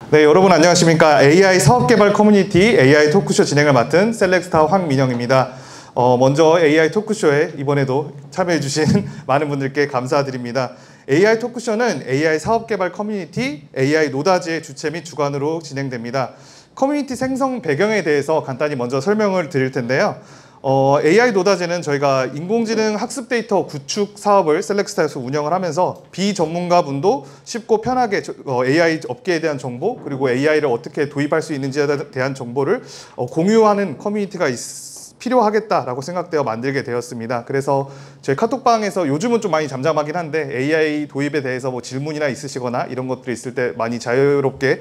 네, 여러분 안녕하십니까. AI 사업개발 커뮤니티 AI 토크쇼 진행을 맡은 셀렉스타 황민영입니다. 먼저 AI 토크쇼에 이번에도 참여해주신 많은 분들께 감사드립니다. AI 토크쇼는 AI 사업개발 커뮤니티 AI 노다지의 주체 및 주관으로 진행됩니다. 커뮤니티 생성 배경에 대해서 간단히 먼저 설명을 드릴 텐데요. AI 노다지는 저희가 인공지능 학습 데이터 구축 사업을 셀렉스타에서 운영을 하면서 비전문가 분도 쉽고 편하게 AI 업계에 대한 정보 그리고 AI를 어떻게 도입할 수 있는지에 대한 정보를 공유하는 커뮤니티가 필요하겠다라고 생각되어 만들게 되었습니다. 그래서 저희 카톡방에서 요즘은 좀 많이 잠잠하긴 한데 AI 도입에 대해서 뭐 질문이나 있으시거나 이런 것들이 있을 때 많이 자유롭게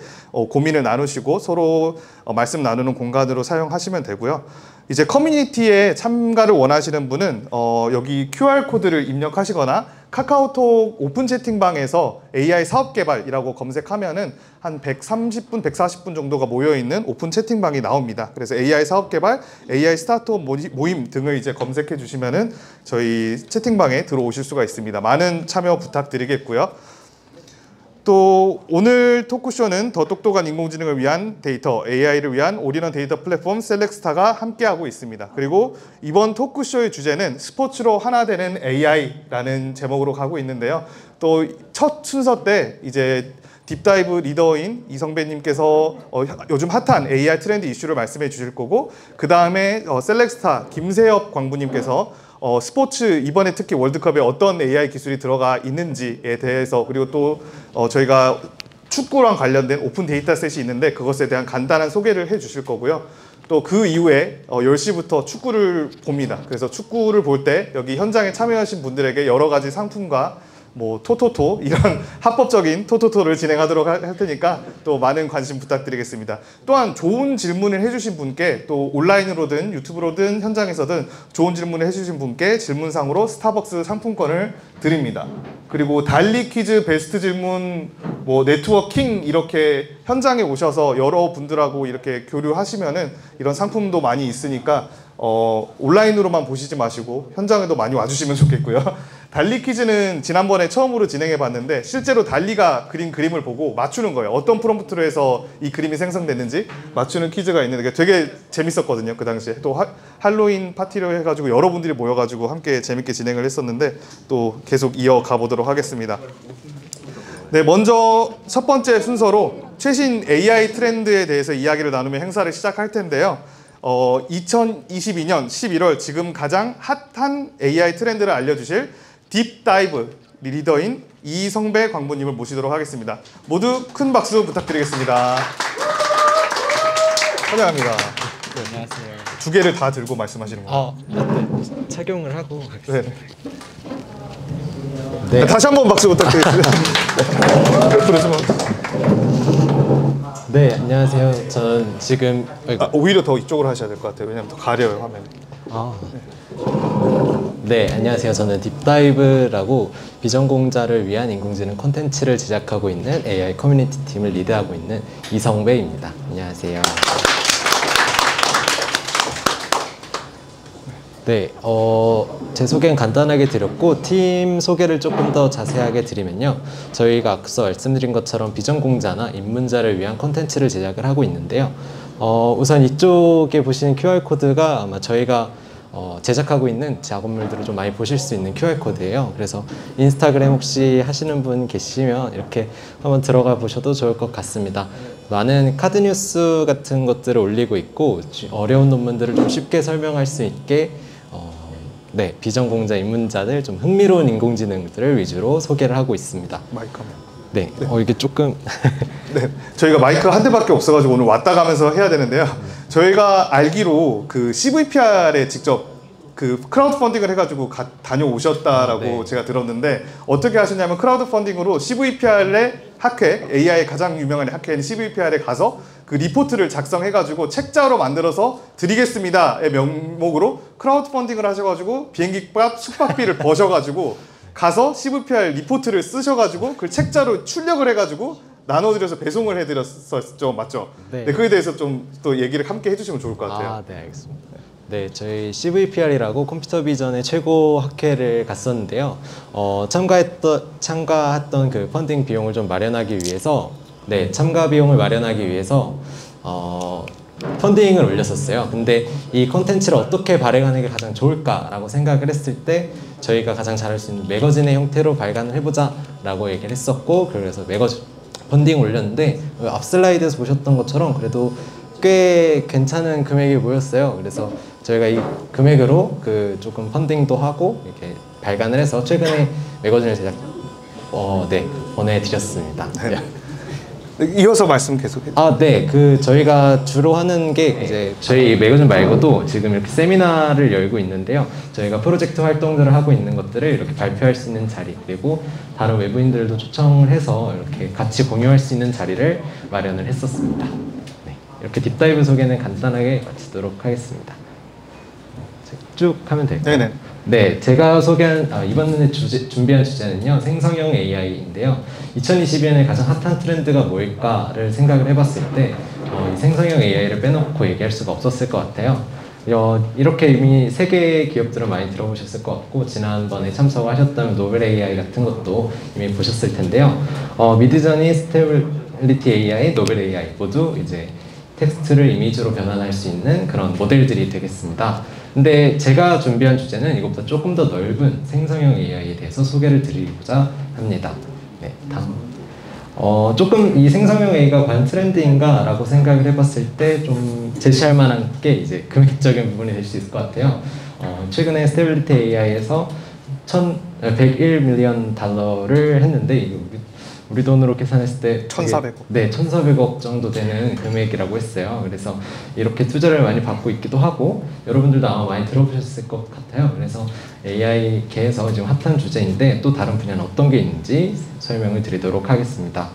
고민을 나누시고 서로 말씀 나누는 공간으로 사용하시면 되고요. 이제 커뮤니티에 참가를 원하시는 분은 여기 QR코드를 입력하시거나 카카오톡 오픈 채팅방에서 AI 사업개발이라고 검색하면은 한 130분, 140분 정도가 모여있는 오픈 채팅방이 나옵니다. 그래서 AI 사업개발, AI 스타트업 모임 등을 이제 검색해 주시면은 저희 채팅방에 들어오실 수가 있습니다. 많은 참여 부탁드리겠고요. 또 오늘 토크쇼는 더 똑똑한 인공지능을 위한 데이터, AI를 위한 올인원 데이터 플랫폼 셀렉스타가 함께하고 있습니다. 그리고 이번 토크쇼의 주제는 스포츠로 하나 되는 AI라는 제목으로 가고 있는데요. 또 첫 순서 때 이제 딥다이브 리더인 이성배님께서 요즘 핫한 AI 트렌드 이슈를 말씀해 주실 거고, 그 다음에 셀렉스타 김세엽 광부님께서 스포츠 이번에 특히 월드컵에 어떤 AI 기술이 들어가 있는지에 대해서, 그리고 또 저희가 축구랑 관련된 오픈 데이터셋이 있는데 그것에 대한 간단한 소개를 해 주실 거고요. 또 그 이후에 10시부터 축구를 봅니다. 그래서 축구를 볼 때 여기 현장에 참여하신 분들에게 여러 가지 상품과 뭐 토토토 이런 합법적인 토토토를 진행하도록 할 테니까 또 많은 관심 부탁드리겠습니다. 또한 좋은 질문을 해주신 분께 또 온라인으로든 유튜브로든 현장에서든 좋은 질문을 해주신 분께 질문상으로 스타벅스 상품권을 드립니다. 그리고 달리 퀴즈 베스트 질문 뭐 네트워킹 이렇게 현장에 오셔서 여러 분들하고 이렇게 교류하시면은 이런 상품도 많이 있으니까 온라인으로만 보시지 마시고 현장에도 많이 와주시면 좋겠고요. 달리 퀴즈는 지난번에 처음으로 진행해 봤는데 실제로 달리가 그린 그림을 보고 맞추는 거예요. 어떤 프롬프트로 해서 이 그림이 생성됐는지 맞추는 퀴즈가 있는데 되게 재밌었거든요. 그 당시에 또 할로윈 파티로 해가지고 여러분들이 모여가지고 함께 재밌게 진행을 했었는데 또 계속 이어가 보도록 하겠습니다. 네, 먼저 첫 번째 순서로 최신 AI 트렌드에 대해서 이야기를 나누며 행사를 시작할 텐데요. 2022년 11월 지금 가장 핫한 AI 트렌드를 알려주실 딥다이브 리더인 이성배 광부님을 모시도록 하겠습니다. 모두 큰 박수 부탁드리겠습니다. 환영합니다. 네, 안녕하세요. 두 개를 다 들고 말씀하시는 거예요? 네. 착용을 하고 가겠습니다. 네. 다시 한번 박수 부탁드리겠습니다. 옆으로 좀. 네, 안녕하세요. 저는 지금 오히려 더 이쪽으로 하셔야 될 것 같아요. 왜냐면 더 가려요, 화면이. 네, 안녕하세요. 저는 딥다이브라고 비전공자를 위한 인공지능 콘텐츠를 제작하고 있는 AI 커뮤니티 팀을 리드하고 있는 이성배입니다. 안녕하세요. 네, 제 소개는 간단하게 드렸고 팀 소개를 조금 더 자세하게 드리면요. 저희가 앞서 말씀드린 것처럼 비전공자나 입문자를 위한 콘텐츠를 제작을 하고 있는데요. 우선 이쪽에 보시는 QR코드가 아마 저희가 제작하고 있는 작업물들을 좀 많이 보실 수 있는 QR코드예요. 그래서 인스타그램 혹시 하시는 분 계시면 이렇게 한번 들어가 보셔도 좋을 것 같습니다. 많은 카드 뉴스 같은 것들을 올리고 있고 어려운 논문들을 좀 쉽게 설명할 수 있게 네, 비전공자 입문자들 좀 흥미로운 인공지능들을 위주로 소개를 하고 있습니다. 마이크 한번. 네, 이게 조금 네, 저희가 마이크가 한 대밖에 없어가지고 오늘 왔다 가면서 해야 되는데요. 저희가 알기로 그 CVPR에 직접 그 크라우드 펀딩을 해가지고 다녀오셨다라고 제가 들었는데 어떻게 하셨냐면 크라우드 펀딩으로 CVPR의 학회, AI 가장 유명한 학회인 CVPR에 가서 그 리포트를 작성해가지고 책자로 만들어서 드리겠습니다의 명목으로 크라우드 펀딩을 하셔가지고 비행기값, 숙박비를 버셔가지고 가서 CVPR 리포트를 쓰셔가지고 그 책자로 출력을 해가지고 나눠드려서 배송을 해드렸었죠, 맞죠? 네. 네, 그에 대해서 좀 또 얘기를 함께 해주시면 좋을 것 같아요. 네, 알겠습니다. 네, 저희 CVPR이라고 컴퓨터 비전의 최고 학회를 갔었는데요. 참가했던 그 펀딩 비용을 좀 마련하기 위해서 네, 참가 비용을 마련하기 위해서 펀딩을 올렸었어요. 근데 이 콘텐츠를 어떻게 발행하는 게 가장 좋을까라고 생각을 했을 때 저희가 가장 잘할 수 있는 매거진의 형태로 발간을 해보자 라고 얘기를 했었고, 그래서 매거진 펀딩을 올렸는데 앞 슬라이드에서 보셨던 것처럼 그래도 꽤 괜찮은 금액이 모였어요. 그래서 저희가 이 금액으로 조금 펀딩도 하고 이렇게 발간을 해서 최근에 매거진을 보내드렸습니다. 네. 이어서 말씀 계속해주세요. 네. 저희가 주로 하는 게 이제 저희 매거진 말고도 지금 이렇게 세미나를 열고 있는데요. 저희가 프로젝트 활동들을 하고 있는 것들을 이렇게 발표할 수 있는 자리, 그리고 다른 외부인들도 초청을 해서 이렇게 같이 공유할 수 있는 자리를 마련을 했었습니다. 네. 이렇게 딥다이브 소개는 간단하게 마치도록 하겠습니다. 쭉 하면 될까요? 네네. 네, 제가 소개한 이번에 준비한 주제는요, 생성형 AI인데요. 2022년에 가장 핫한 트렌드가 뭘까를 생각을 해봤을 때 이 생성형 AI를 빼놓고 얘기할 수가 없었을 것 같아요. 이렇게 이미 세계의 기업들은 많이 들어보셨을 것 같고, 지난번에 참석하셨다면 노벨 AI 같은 것도 이미 보셨을 텐데요. 미드저니, 스테빌리티 AI, 노벨 AI 모두 이제 텍스트를 이미지로 변환할 수 있는 그런 모델들이 되겠습니다. 근데 제가 준비한 주제는 이것보다 조금 더 넓은 생성형 AI에 대해서 소개를 드리고자 합니다. 네, 다음. 조금 이 생성형 AI가 과연 트렌드인가 라고 생각을 해봤을 때 좀 제시할 만한 게 이제 금액적인 부분이 될 수 있을 것 같아요. 최근에 스테빌리티 AI에서 101 밀리언 달러를 했는데, 이거 우리 돈으로 계산했을 때 1,400억. 네, 1,400억 정도 되는 금액이라고 했어요. 그래서 이렇게 투자를 많이 받고 있기도 하고, 여러분들도 아마 많이 들어보셨을 것 같아요. 그래서 AI계에서 지금 핫한 주제인데 또 다른 분야는 어떤 게 있는지 설명을 드리도록 하겠습니다.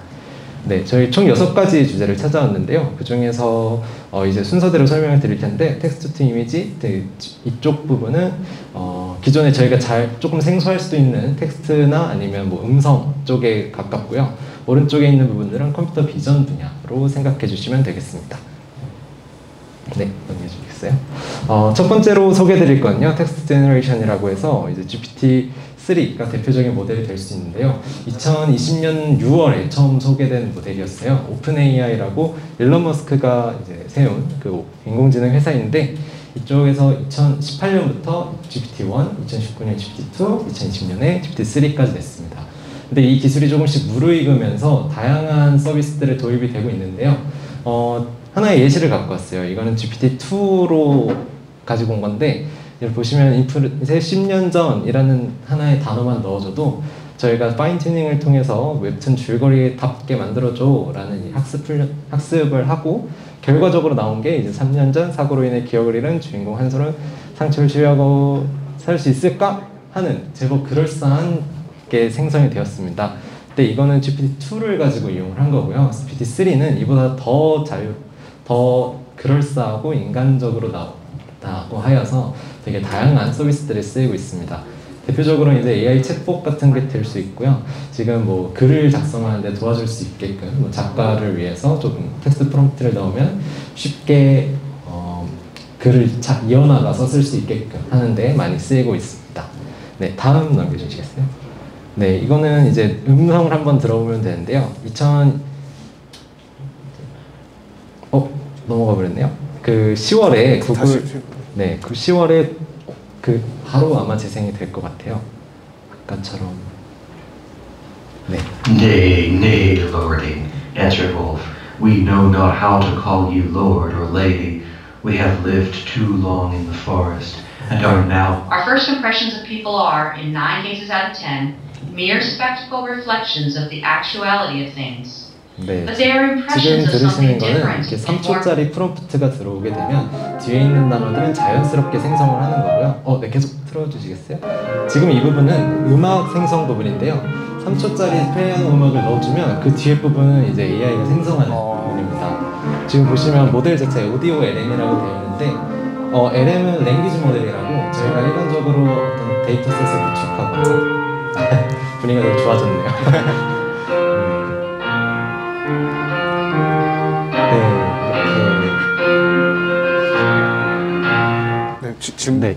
네, 저희 총 6가지 주제를 찾아왔는데요. 그 중에서 이제 순서대로 설명을 드릴 텐데, 텍스트 투 이미지 이쪽 부분은 기존에 저희가 조금 생소할 수도 있는 텍스트나 아니면 뭐 음성 쪽에 가깝고요. 오른쪽에 있는 부분들은 컴퓨터 비전 분야로 생각해 주시면 되겠습니다. 네, 넘겨주겠어요? 첫 번째로 소개해드릴 건요, 텍스트 제너레이션이라고 해서 이제 GPT-3가 대표적인 모델이 될 수 있는데요. 2020년 6월에 처음 소개된 모델이었어요. 오픈 AI라고 일론 머스크가 이제 세운 그 인공지능 회사인데, 이쪽에서 2018년부터 GPT-1, 2019년 GPT-2, 2020년에 GPT-3까지 냈습니다. 근데 이 기술이 조금씩 무르익으면서 다양한 서비스들이 도입이 되고 있는데요. 하나의 예시를 갖고 왔어요. 이거는 GPT-2로 가지고 온 건데, 여기 보시면 10년 전이라는 하나의 단어만 넣어줘도 저희가 파인 튜닝을 통해서 웹툰 줄거리답게 만들어줘 라는 학습을 하고, 결과적으로 나온 게 이제 3년 전 사고로 인해 기억을 잃은 주인공 한솔은 상처를 치유하고 살 수 있을까? 하는 제법 그럴싸한 게 생성이 되었습니다. 근데 이거는 GPT-2를 가지고 이용을 한 거고요. GPT-3는 이보다 더 그럴싸하고 인간적으로 나오고 하여서 되게 다양한 서비스들이 쓰이고 있습니다. 대표적으로 이제 AI 챗봇 같은 게 될 수 있고요. 지금 뭐 글을 작성하는데 도와줄 수 있게끔, 뭐 작가를 위해서 조금 텍스트 프롬프트를 넣으면 쉽게 글을 이어나가서 쓸 수 있게끔 하는데 많이 쓰이고 있습니다. 네, 다음 넘겨주시겠어요? 네, 이거는 이제 음성을 한번 들어보면 되는데요. 넘어가 버렸네요. 그 10월에 구글, 네, 그 10월에 바로 아마 재생이 될 것 같아요. 아까처럼. 네. Nay, nay, lording, answered Wolf. We know not how to call you lord or lady. We have lived too long in the forest and are now. Our first impressions of people are, in 9 cases out of 10, mere spectacle reflections of the actuality of things. 네, But they are 지금 impressions of 들으시는 something 거는 different 이렇게 and more. 3초짜리 프롬프트가 들어오게 되면 뒤에 있는 단어들은 자연스럽게 생성을 하는 거고요. 네, 계속 틀어주시겠어요? 지금 이 부분은 음악 생성 부분인데요. 3초짜리 피아노 음악을 넣어주면 그 뒤에 부분은 이제 AI가 생성하는 부분입니다. 지금 보시면 모델 자체 오디오 LM이라고 되어 있는데, LM은 랭귀지 모델이라고 저희가 일반적으로 어떤 데이터셋을 구축하거나 분위기가 되게 좋아졌네요. 지금 네.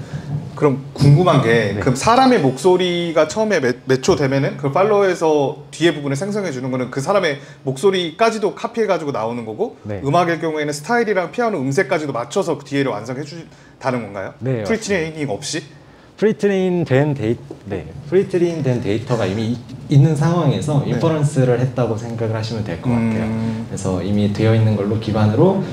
그럼 궁금한 게 네. 그럼 사람의 목소리가 처음에 매초되면은 그 팔로워에서 뒤에 부분을 생성해 주는 거는 그 사람의 목소리까지도 카피해 가지고 나오는 거고 네. 음악일 경우에는 스타일이랑 피아노 음색까지도 맞춰서 뒤에를 완성해 준다는 건가요? 네, 프리트레이닝 없이? 프리트레인 된 데이터가 이미 있는 상황에서 인퍼런스를 했다고 생각을 하시면 될 것 같아요. 그래서 이미 되어 있는 걸로 기반으로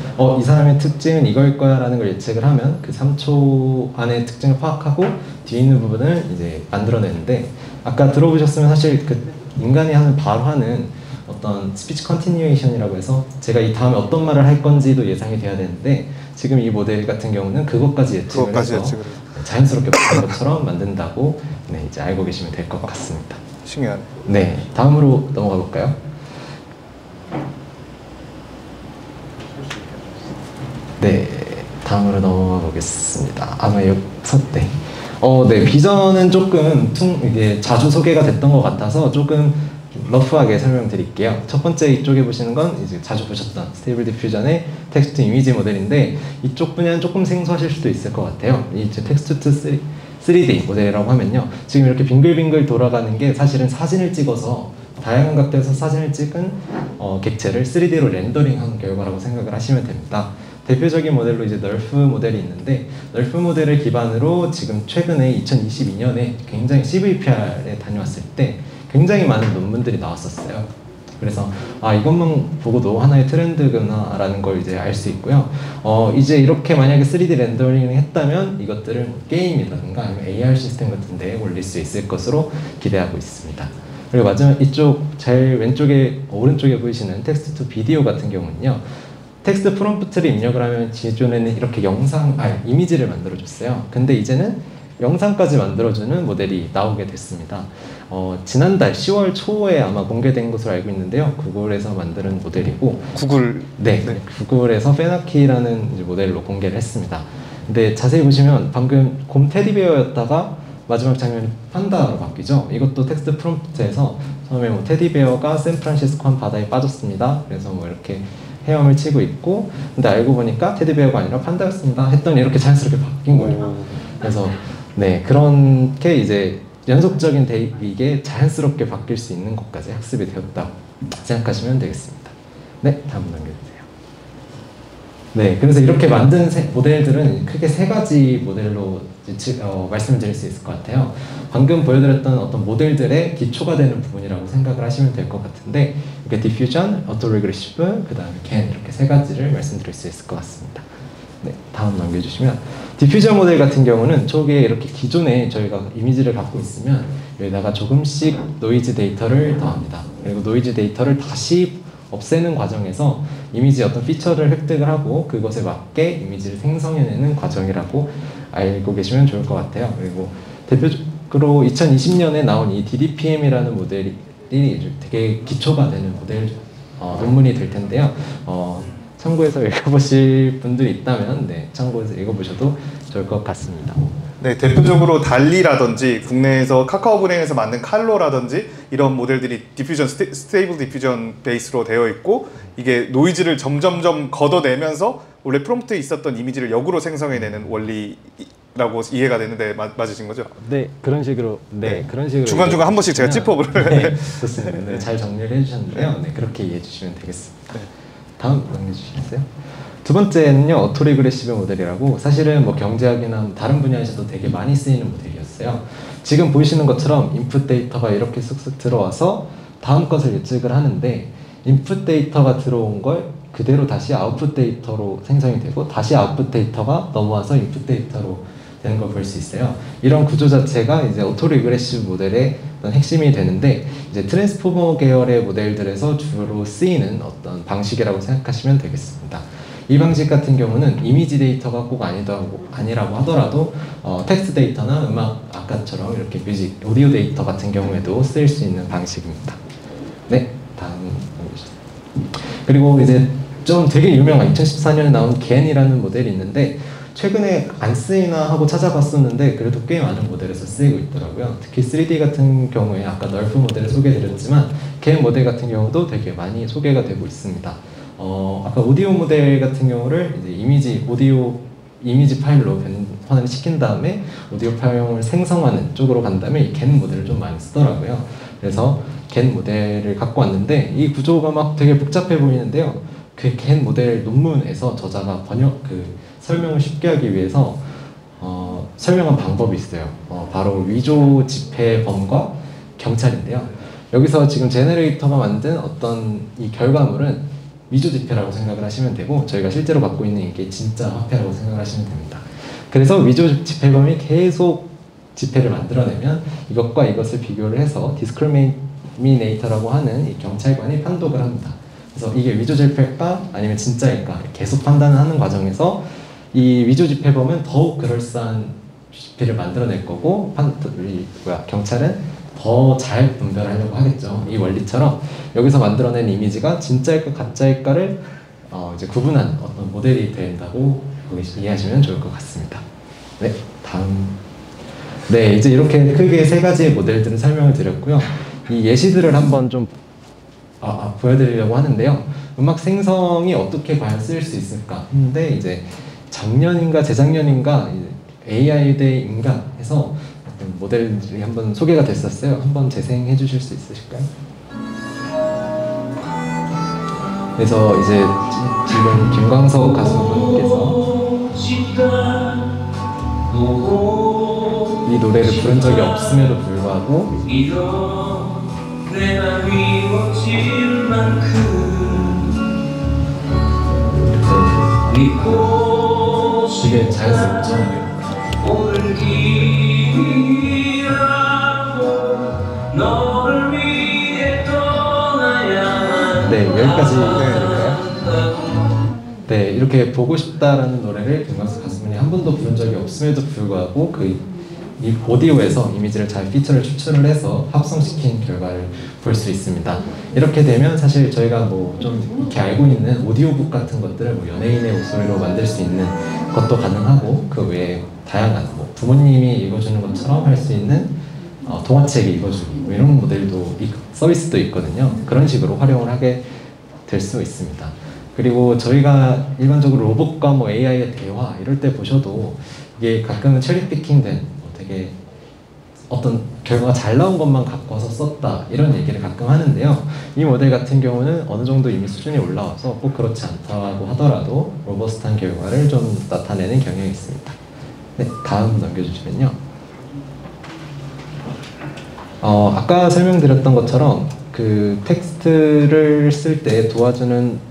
이 사람의 특징은 이걸 거야 라는 걸 예측을 하면 그 3초 안에 특징을 파악하고 뒤에 있는 부분을 이제 만들어내는데, 아까 들어보셨으면 사실 그 인간이 바로 하는 어떤 스피치 컨티뉴에이션이라고 해서 제가 이 다음에 어떤 말을 할 건지도 예상이 돼야 되는데, 지금 이 모델 같은 경우는 그것까지 예측을 해서 자연스럽게 바뀐 것처럼 만든다고 이제 알고 계시면 될 것 같습니다. 신기하네. 네, 다음으로 넘어가 볼까요? 네, 다음으로 넘어가 보겠습니다. 아마 네, 비전은 조금 이게 자주 소개가 됐던 것 같아서 조금 러프하게 설명드릴게요. 첫 번째 이쪽에 보시는 건 이제 자주 보셨던 스테이블 디퓨전의 텍스트 이미지 모델인데, 이쪽 분야는 조금 생소하실 수도 있을 것 같아요. 이제 텍스트 투 3D 모델이라고 하면요, 지금 이렇게 빙글빙글 돌아가는 게 사실은 사진을 찍어서 다양한 각도에서 사진을 찍은 객체를 3D로 렌더링한 결과라고 생각을 하시면 됩니다. 대표적인 모델로 이제 널프 모델이 있는데, 널프 모델을 기반으로 지금 최근에 2022년에 굉장히 CVPR에 다녀왔을 때 굉장히 많은 논문들이 나왔었어요. 그래서 이것만 보고도 하나의 트렌드구나 라는 걸 이제 알 수 있고요. 이제 이렇게 만약에 3D 렌더링을 했다면 이것들을 게임이라든가 아니면 AR 시스템 같은 데 올릴 수 있을 것으로 기대하고 있습니다. 그리고 마지막 이쪽 제일 왼쪽에 오른쪽에 보이시는 텍스트 투 비디오 같은 경우는요, 텍스트 프롬프트를 입력을 하면 기존에는 이렇게 이미지를 만들어줬어요. 근데 이제는 영상까지 만들어주는 모델이 나오게 됐습니다. 지난달 10월 초에 아마 공개된 것으로 알고 있는데요, 구글에서 만드는 모델이고, 구글. 네. 구글에서 페나키라는 이제 모델로 공개를 했습니다. 근데 자세히 보시면 방금 곰 테디베어였다가 마지막 장면이 판다로 바뀌죠. 이것도 텍스트 프롬프트에서 처음에 테디베어가 샌프란시스코 한 바다에 빠졌습니다. 그래서 이렇게 헤엄을 치고 있고, 근데 알고 보니까 테디베어가 아니라 판다였습니다 했더니 이렇게 자연스럽게 바뀐 거예요. 그래서 그렇게 이제 연속적인 대입이 자연스럽게 바뀔 수 있는 것까지 학습이 되었다고 생각하시면 되겠습니다. 네, 다음 넘겨주세요. 네, 그래서 이렇게 만든 모델들은 크게 세 가지 모델로 말씀을 드릴 수 있을 것 같아요. 방금 보여드렸던 어떤 모델들의 기초가 되는 부분이라고 생각을 하시면 될 것 같은데, 이게 디퓨전, 어토리그레시브, 그 다음에 겐, 이렇게 세 가지를 말씀드릴 수 있을 것 같습니다. 네, 다음 넘겨주시면, 디퓨전 모델 같은 경우는 초기에 이렇게 기존에 저희가 이미지를 갖고 있으면 여기다가 조금씩 노이즈 데이터를 더합니다. 그리고 노이즈 데이터를 다시 없애는 과정에서 이미지의 어떤 피처를 획득을 하고 그것에 맞게 이미지를 생성해내는 과정이라고 알고 계시면 좋을 것 같아요. 그리고 대표적으로 2020년에 나온 이 DDPM이라는 모델이 되게 기초가 되는 모델 논문이 될 텐데요. 참고해서 읽어보실 분들이 있다면 참고해서 읽어보셔도 좋을 것 같습니다. 네, 대표적으로 달리라든지 국내에서 카카오은행에서 만든 칼로라든지 이런 모델들이 디퓨전, 스테이블 디퓨전 베이스로 되어 있고, 이게 노이즈를 점점점 걷어내면서 원래 프롬프트에 있었던 이미지를 역으로 생성해내는 원리라고 이해가 되는데 맞으신 거죠? 네, 그런 식으로 그런 식으로 중간중간 한 번씩 제가 짚어보려고 네, 좋습니다. 네, 잘 정리를 해주셨는데요. 네, 그렇게 이해해 주시면 되겠습니다. 네. 다음 넘겨주시겠어요? 두 번째는요, 어토리그레시브 모델이라고, 사실은 경제학이나 다른 분야에서도 되게 많이 쓰이는 모델이었어요. 지금 보이시는 것처럼 인풋 데이터가 이렇게 쓱쓱 들어와서 다음 것을 예측을 하는데, 인풋 데이터가 들어온 걸 그대로 다시 아웃풋 데이터로 생성이 되고, 다시 아웃풋 데이터가 넘어와서 인풋 데이터로 되는 걸 볼 수 있어요. 이런 구조 자체가 이제 오토리그레시브 모델의 어떤 핵심이 되는데, 이제 트랜스포머 계열의 모델들에서 주로 쓰이는 어떤 방식이라고 생각하시면 되겠습니다. 이 방식 같은 경우는 이미지 데이터가 꼭 아니라고 하더라도 텍스트 데이터나 음악, 아까처럼 이렇게 뮤직, 오디오 데이터 같은 경우에도 쓰일 수 있는 방식입니다. 네, 다음 그리고 이제 좀 되게 유명한 2014년에 나온 겐이라는 모델이 있는데, 최근에 안 쓰이나 하고 찾아봤었는데 그래도 꽤 많은 모델에서 쓰이고 있더라고요. 특히 3D 같은 경우에 아까 널프 모델을 소개해드렸지만 겐 모델 같은 경우도 되게 많이 소개가 되고 있습니다. 아까 오디오 모델 같은 경우를 이제 오디오 이미지 파일로 디스퍼널 시킨 다음에 오디오 파형을 생성하는 쪽으로 간다면 이 겐 모델을 좀 많이 쓰더라고요. 그래서 겐 모델을 갖고 왔는데 이 구조가 막 되게 복잡해 보이는데요. 그 겐 모델 논문에서 저자가 설명을 쉽게 하기 위해서 설명한 방법이 있어요. 바로 위조 지폐범과 경찰인데요. 여기서 지금 제너레이터가 만든 어떤 이 결과물은 위조 지폐라고 생각을 하시면 되고, 저희가 실제로 갖고 있는 이게 진짜 화폐라고 생각을 하시면 됩니다. 그래서 위조 지폐범이 계속 지폐를 만들어내면 이것과 이것을 비교를 해서 디스크리미네이터라고 하는 이 경찰관이 판독을 합니다. 그래서 이게 위조 지폐일까 아니면 진짜일까 계속 판단을 하는 과정에서 이 위조 지폐범은 더욱 그럴싸한 지폐를 만들어낼 거고, 경찰은 더 잘 분별하려고 하겠죠. 이 원리처럼 여기서 만들어낸 이미지가 진짜일까 가짜일까를 이제 구분하는 어떤 모델이 된다고 이해하시면 좋을 것 같습니다. 네, 다음. 네, 이제 이렇게 크게 세 가지의 모델들을 설명을 드렸고요. 이 예시들을 한번 좀 보여드리려고 하는데요. 음악 생성이 어떻게 과연 쓰일 수 있을까 했는데, 이제 작년인가 재작년인가 AI 대 인간 해서 모델들이 한번 소개가 됐었어요. 한번 재생해 주실 수 있으실까요? 그래서 이제 지금 김광석 가수분께서 이 노래를 부른 적이 없음에도 불구하고 되게 자연스럽죠. 네, 여기까지 드릴까요? 네, 이렇게 보고 싶다라는 노래를 김광석 가수분이 한 번도 부른 적이 없음에도 불구하고 이 오디오에서 이미지를 잘 피처를 추출을 해서 합성시킨 결과를 볼 수 있습니다. 이렇게 되면 사실 저희가 뭐 좀 이렇게 알고 있는 오디오북 같은 것들을 뭐 연예인의 목소리로 만들 수 있는 것도 가능하고, 그 외에 다양한 뭐 부모님이 읽어주는 것처럼 할 수 있는 동화책 읽어주기 뭐 이런 모델도 서비스도 있거든요. 그런 식으로 활용을 하게 될 수 있습니다. 그리고 저희가 일반적으로 로봇과 뭐 AI의 대화 이럴 때 보셔도 이게 가끔은 체리 피킹된 되게 어떤 결과가 잘 나온 것만 갖고 와서 썼다 이런 얘기를 가끔 하는데요. 이 모델 같은 경우는 어느 정도 이미 수준이 올라와서 꼭 그렇지 않다고 하더라도 로버스트한 결과를 좀 나타내는 경향이 있습니다. 네, 다음 넘겨주시면요. 아까 설명드렸던 것처럼 그 텍스트를 쓸 때 도와주는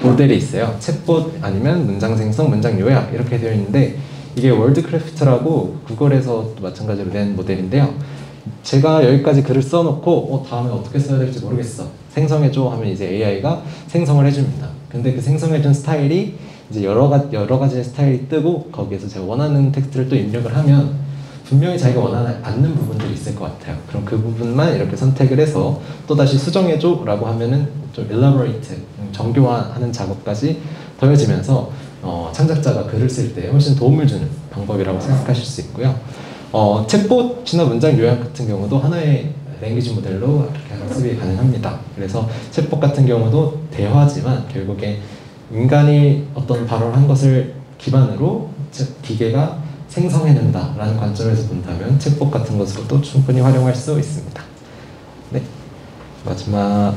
모델이 있어요. 챗봇 아니면 문장 생성, 문장 요약 이렇게 되어 있는데, 이게 월드크래프트라고 구글에서 또 마찬가지로 낸 모델인데요. 제가 여기까지 글을 써놓고 다음에 어떻게 써야 될지 모르겠어, 생성해줘 하면 이제 AI가 생성을 해줍니다. 근데 그 생성해준 스타일이 이제 여러 가지의 스타일이 뜨고, 거기에서 제가 원하는 텍스트를 또 입력을 하면 분명히 자기가 원하지 않는 부분들이 있을 것 같아요. 그럼 그 부분만 이렇게 선택을 해서 또다시 수정해줘 라고 하면은 좀 elaborate, 정교화하는 작업까지 더해지면서 창작자가 글을 쓸 때 훨씬 도움을 주는 방법이라고 생각하실 수 있고요. 챗봇이나 문장 요약 같은 경우도 하나의 랭귀지 모델로 이렇게 학습이 가능합니다. 그래서 챗봇 같은 경우도 대화지만 결국에 인간이 어떤 발언을 한 것을 기반으로 기계가 생성해낸다라는 관점에서 본다면 챗봇 같은 것으로도 충분히 활용할 수 있습니다. 네, 마지막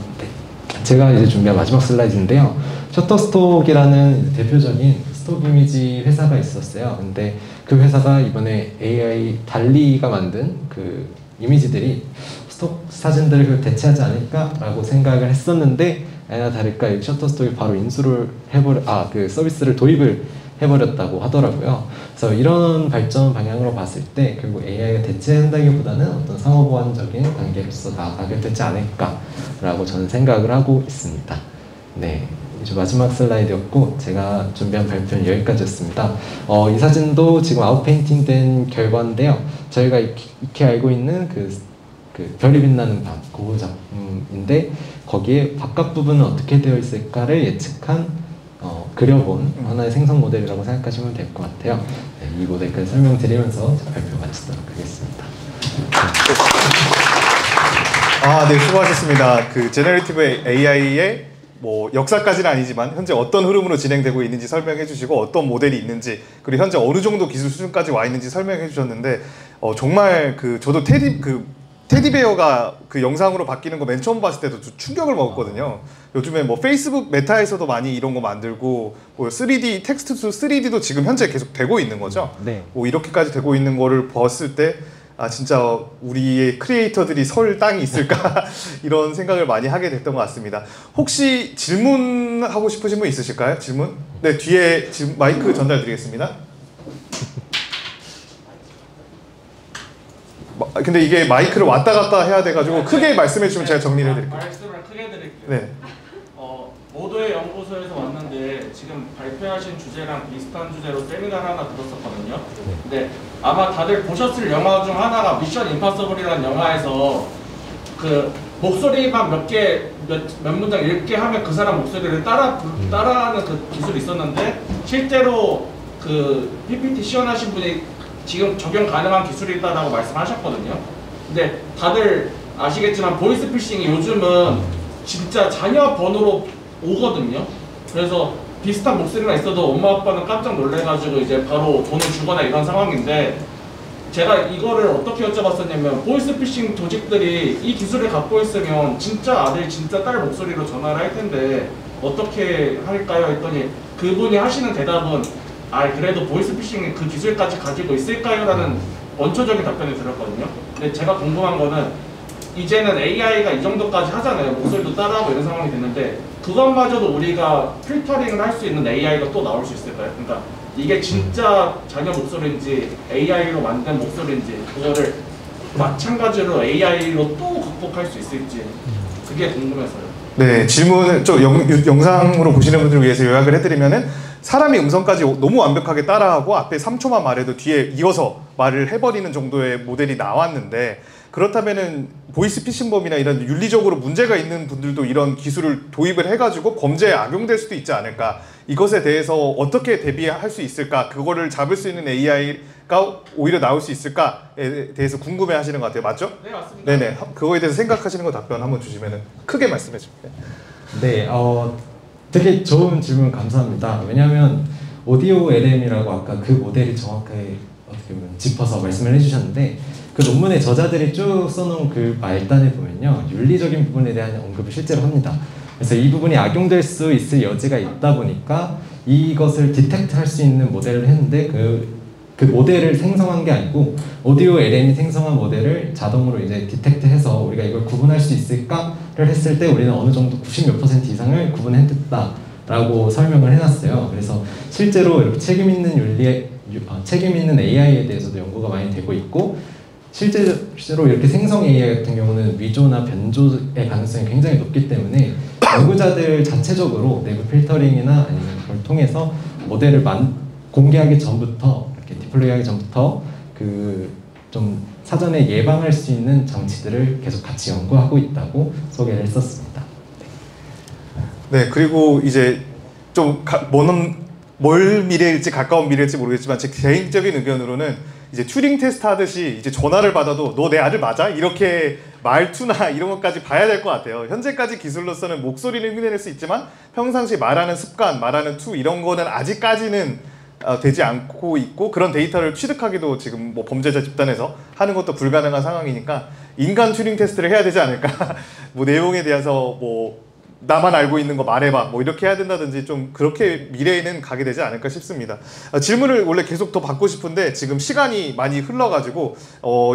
제가 이제 준비한 마지막 슬라이드인데요. 셔터스톡이라는 대표적인 스톡 이미지 회사가 있었어요. 근데 그 회사가 이번에 AI 달리가 만든 그 이미지들이 스톡 사진들을 대체하지 않을까라고 생각을 했었는데, 아니나 다를까 이 셔터스톡이 바로 인수를 그 서비스를 도입을 해버렸다고 하더라고요. 그래서 이런 발전 방향으로 봤을 때 결국 AI가 대체한다기보다는 어떤 상호보완적인 관계로서 나아가게 되지 않을까라고 저는 생각을 하고 있습니다. 네, 이제 마지막 슬라이드였고 제가 준비한 발표는 여기까지였습니다. 이 사진도 지금 아웃페인팅 된 결과인데요. 저희가 익히 알고 있는 그 별이 빛나는 밤, 그 작품인데 거기에 바깥 부분은 어떻게 되어 있을까를 예측한 그려본 하나의 생성 모델이라고 생각하시면 될 것 같아요. 네, 이 모델까지 설명드리면서 발표 마치도록 하겠습니다. 네, 수고하셨습니다. 그 제너레이티브 AI의 뭐 역사까지는 아니지만 현재 어떤 흐름으로 진행되고 있는지 설명해 주시고 어떤 모델이 있는지 그리고 현재 어느 정도 기술 수준까지 와 있는지 설명해 주셨는데 정말 저도 테디베어가 그 영상으로 바뀌는 거 맨 처음 봤을 때도 충격을 먹었거든요. 요즘에 뭐 페이스북 메타에서도 많이 이런 거 만들고 뭐 3D 텍스트 수 3D도 지금 현재 계속 되고 있는 거죠. 네. 뭐 이렇게까지 되고 있는 거를 봤을 때 진짜 우리의 크리에이터들이 설 땅이 있을까 이런 생각을 많이 하게 됐던 것 같습니다. 혹시 질문하고 싶으신 분 있으실까요? 질문? 네, 뒤에 지금 마이크 전달드리겠습니다. 근데 이게 마이크를 왔다 갔다 해야 돼가지고 크게 말씀해 주시면 제가 정리를 해드릴게요. 말씀을 크게 드릴게요. 네. 모도의 연구소에서 왔는데 지금 발표하신 주제랑 비슷한 주제로 세미나를 하나 들었었거든요. 근데 아마 다들 보셨을 영화 중 하나가 미션 임파서블이라는 영화에서 그 목소리만 몇 문장 읽게 하면 그 사람 목소리를 따라하는 그 기술이 있었는데 실제로 그 PPT 시연하신 분이 지금 적용 가능한 기술이다라고 말씀하셨거든요. 근데 다들 아시겠지만 보이스피싱이 요즘은 진짜 자녀 번호로 오거든요. 그래서 비슷한 목소리가 있어도 엄마 아빠는 깜짝 놀래가지고 이제 바로 돈을 주거나 이런 상황인데 제가 이거를 어떻게 여쭤봤었냐면 보이스피싱 조직들이 이 기술을 갖고 있으면 진짜 아들 진짜 딸 목소리로 전화를 할 텐데 어떻게 할까요? 했더니 그분이 하시는 대답은 그래도 보이스피싱이 그 기술까지 가지고 있을까요? 라는 원초적인 답변을 들었거든요. 근데 제가 궁금한 거는 이제는 AI가 이 정도까지 하잖아요. 목소리도 따라하고 이런 상황이 됐는데 그것마저도 우리가 필터링을 할 수 있는 AI가 또 나올 수 있을까요? 그러니까 이게 진짜 자녀 목소리인지 AI로 만든 목소리인지 그거를 마찬가지로 AI로 또 극복할 수 있을지 그게 궁금해서요. 네, 질문을 영상으로 보시는 분들을 위해서 요약을 해드리면은 사람이 음성까지 너무 완벽하게 따라하고 앞에 3초만 말해도 뒤에 이어서 말을 해버리는 정도의 모델이 나왔는데 그렇다면은 보이스피싱범이나 이런 윤리적으로 문제가 있는 분들도 이런 기술을 도입을 해가지고 범죄에 악용될 수도 있지 않을까, 이것에 대해서 어떻게 대비할 수 있을까, 그거를 잡을 수 있는 AI가 오히려 나올 수 있을까에 대해서 궁금해 하시는 것 같아요. 맞죠? 네, 맞습니다. 네네. 그거에 대해서 생각하시는 거 답변 한번 주시면 크게 말씀해 주세요. 네, 되게 좋은 질문 감사합니다. 왜냐하면 오디오 LM이라고 아까 그 모델이 정확하게 어떻게 보면 짚어서 말씀을 해주셨는데 그 논문의 저자들이 쭉 써놓은 그 말단에 보면요, 윤리적인 부분에 대한 언급을 실제로 합니다. 그래서 이 부분이 악용될 수 있을 여지가 있다 보니까 이것을 디텍트할 수 있는 모델을 했는데 그 모델을 생성한 게 아니고 오디오 LM이 생성한 모델을 자동으로 이제 디텍트해서 우리가 이걸 구분할 수 있을까를 했을 때 우리는 어느 정도 90몇 % 이상을 구분했다라고 설명을 해놨어요. 그래서 실제로 이렇게 책임 있는 AI에 대해서도 연구가 많이 되고 있고, 실제로 이렇게 생성 AI 같은 경우는 위조나 변조의 가능성이 굉장히 높기 때문에 연구자들 자체적으로 내부 필터링이나 아니면 그걸 통해서 모델을 공개하기 전부터, 이렇게 디플로이하기 전부터 좀 사전에 예방할 수 있는 장치들을 계속 같이 연구하고 있다고 소개를 했었습니다. 네, 그리고 이제 좀 멀 미래일지 가까운 미래일지 모르겠지만 제 개인적인 의견으로는 이제 튜링 테스트 하듯이 이제 전화를 받아도 너 내 아들 맞아? 이렇게 말투나 이런 것까지 봐야 될 것 같아요. 현재까지 기술로서는 목소리를 흉내낼 수 있지만 평상시 말하는 습관, 말하는 투 이런 거는 아직까지는 되지 않고 있고, 그런 데이터를 취득하기도 지금 뭐 범죄자 집단에서 하는 것도 불가능한 상황이니까 인간 튜링 테스트를 해야 되지 않을까. 뭐 내용에 대해서 뭐 나만 알고 있는 거 말해봐 뭐 이렇게 해야 된다든지 좀 그렇게 미래에는 가게 되지 않을까 싶습니다. 질문을 원래 계속 더 받고 싶은데 지금 시간이 많이 흘러가지고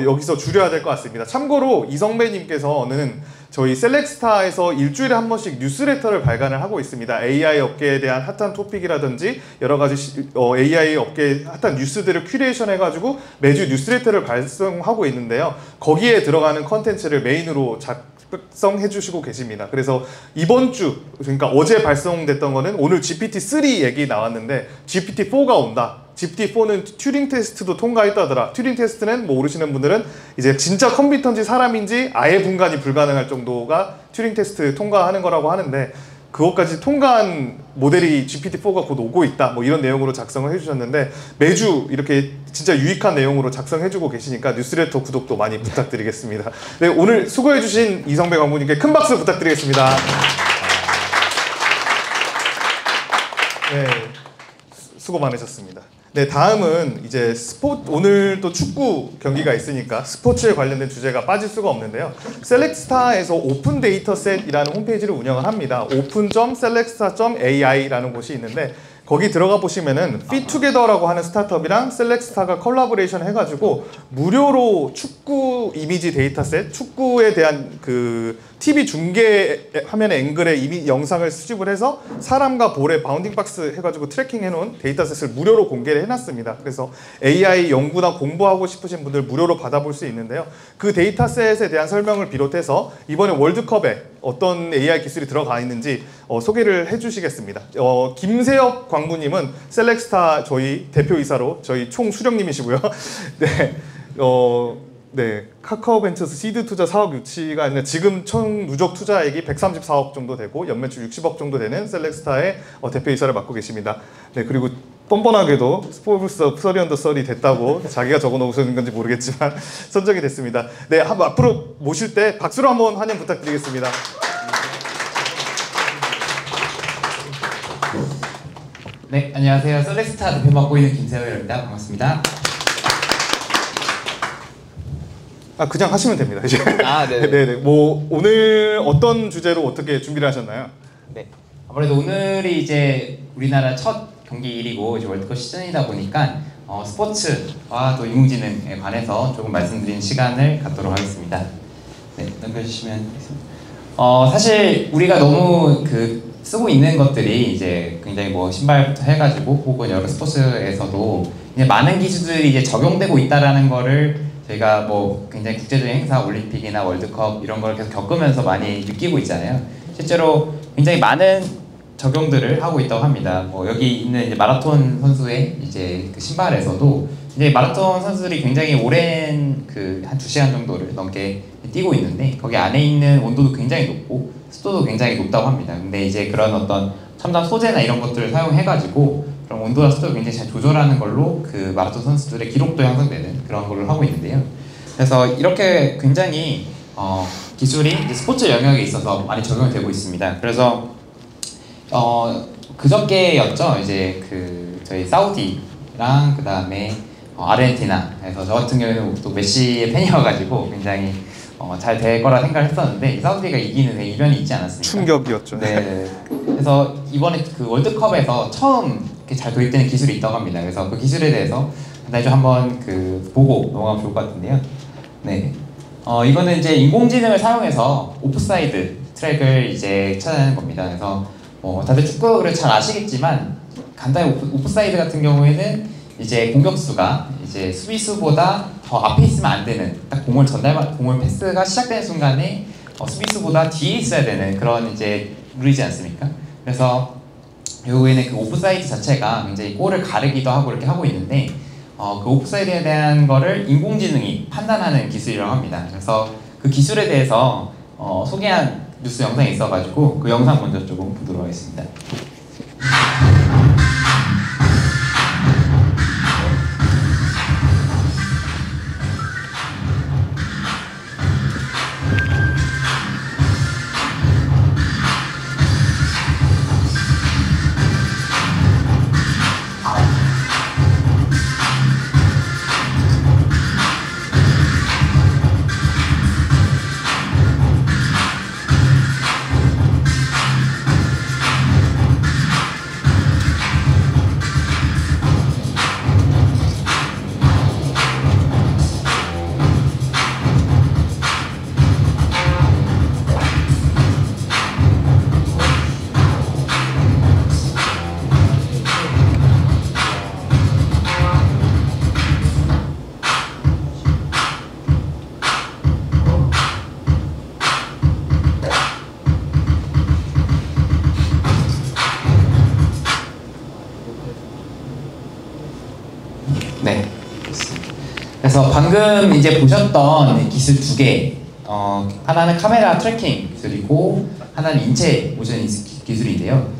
여기서 줄여야 될 것 같습니다. 참고로 이성배님께서는 저희 셀렉스타에서 일주일에 한 번씩 뉴스레터를 발간을 하고 있습니다. AI 업계에 대한 핫한 토픽이라든지 여러 가지 AI 업계의 핫한 뉴스들을 큐레이션 해가지고 매주 뉴스레터를 발송하고 있는데요. 거기에 들어가는 컨텐츠를 메인으로 작성해 주시고 계십니다. 그래서 이번 주, 그러니까 어제 발송됐던 거는 오늘 GPT-3 얘기 나왔는데 GPT-4가 온다. GPT-4는 튜링 테스트도 통과했다더라. 튜링 테스트는 뭐 모르시는 분들은 이제 진짜 컴퓨터인지 사람인지 아예 분간이 불가능할 정도가 튜링 테스트 통과하는 거라고 하는데, 그것까지 통과한 모델이 GPT-4가 곧 오고 있다 뭐 이런 내용으로 작성을 해주셨는데, 매주 이렇게 진짜 유익한 내용으로 작성해주고 계시니까 뉴스레터 구독도 많이 부탁드리겠습니다. 네, 오늘 수고해주신 이성배 광부님께 큰 박수 부탁드리겠습니다. 네, 수고 많으셨습니다. 네, 다음은 이제 오늘 또 축구 경기가 있으니까 스포츠에 관련된 주제가 빠질 수가 없는데요. 셀렉스타에서 오픈 데이터셋이라는 홈페이지를 운영을 합니다. open.selectstar.ai라는 곳이 있는데 거기 들어가 보시면은 피투게더라고 하는 스타트업이랑 셀렉스타가 콜라보레이션 해가지고 무료로 축구 이미지 데이터셋, 축구에 대한 그 TV 중계 화면의 앵글에 이미 영상을 수집을 해서 사람과 볼의 바운딩 박스 해가지고 트래킹 해놓은 데이터셋을 무료로 공개를 해놨습니다. 그래서 AI 연구나 공부하고 싶으신 분들 무료로 받아볼 수 있는데요. 그 데이터셋에 대한 설명을 비롯해서 이번에 월드컵에 어떤 AI 기술이 들어가 있는지 소개를 해주시겠습니다. 김세엽 광부님은 셀렉스타 저희 대표이사로 저희 총수령님이시고요. 네, 네, 카카오벤처스 시드 투자 사업 유치가 아니라 지금 총 누적 투자액이 134억 정도 되고 연매출 60억 정도 되는 셀렉스타의 대표이사를 맡고 계십니다. 네, 그리고 뻔뻔하게도 스포브스 썰이 언더 썰이 됐다고 자기가 적어놓으신 건지 모르겠지만 선정이 됐습니다. 네, 한번 앞으로 모실 때 박수로 한번 환영 부탁드리겠습니다. 네, 안녕하세요. 셀렉스타 대표 맡고 있는 김세호입니다. 반갑습니다. 그냥 하시면 됩니다. 이제. 네. 네네. 뭐 오늘 어떤 주제로 어떻게 준비를 하셨나요? 네, 아무래도 오늘이 이제 우리나라 첫 경기일이고 이제 월드컵 시즌이다 보니까 스포츠와 또 인공지능에 관해서 조금 말씀드리는 시간을 갖도록 하겠습니다. 네, 넘겨주시면 되겠습니다. 사실 우리가 너무 쓰고 있는 것들이 이제 굉장히 뭐 신발부터 해가지고 혹은 여러 스포츠에서도 이제 많은 기술들이 이제 적용되고 있다라는 거를 저희가 뭐 굉장히 국제적인 행사, 올림픽이나 월드컵 이런 걸 계속 겪으면서 많이 느끼고 있잖아요. 실제로 굉장히 많은 적용들을 하고 있다고 합니다. 뭐 여기 있는 이제 마라톤 선수의 이제 그 신발에서도 이제 마라톤 선수들이 굉장히 오랜 한 2시간 정도를 넘게 뛰고 있는데 거기 안에 있는 온도도 굉장히 높고 습도도 굉장히 높다고 합니다. 근데 이제 그런 어떤 첨단 소재나 이런 것들을 사용해가지고 그런 온도와 습도를 굉장히 잘 조절하는 걸로 그 마라톤 선수들의 기록도 향상되는 그런 걸로 하고 있는데요. 그래서 이렇게 굉장히 기술이 이제 스포츠 영역에 있어서 많이 적용이 되고 있습니다. 그래서 그저께였죠. 이제 저희 사우디랑 그 다음에 아르헨티나에서 저 같은 경우에는 또 메시의 팬이어가지고 굉장히 잘 될 거라 생각을 했었는데 사우디가 이기는 이변이 있지 않았습니까? 충격이었죠. 네. 그래서 이번에 그 월드컵에서 처음 이렇게 잘 도입되는 기술이 있다고 합니다. 그래서 그 기술에 대해서 간단히 좀 한번 보고 넘어가면 좋을 것 같은데요. 네. 이거는 이제 인공지능을 사용해서 오프사이드 트랙을 이제 찾아내는 겁니다. 그래서 다들 축구를 잘 아시겠지만 간단히 오프사이드 같은 경우에는 이제 공격수가 이제 수비수보다 더 앞에 있으면 안 되는 딱 공을 패스가 시작되는 순간에 수비수보다 뒤에 있어야 되는 그런 이제 룰이지 않습니까? 그래서 결국에는 그 오프사이드 자체가 굉장히 골을 가르기도 하고 이렇게 하고 있는데 그 오프사이드에 대한 거를 인공지능이 판단하는 기술이라고 합니다. 그래서 그 기술에 대해서 소개한 뉴스 영상이 있어가지고 그 영상 먼저 조금 보도록 하겠습니다. 네, 그래서 방금 이제 보셨던 기술 2개, 하나는 카메라 트래킹 기술이고 하나는 인체 모션 기술인데요.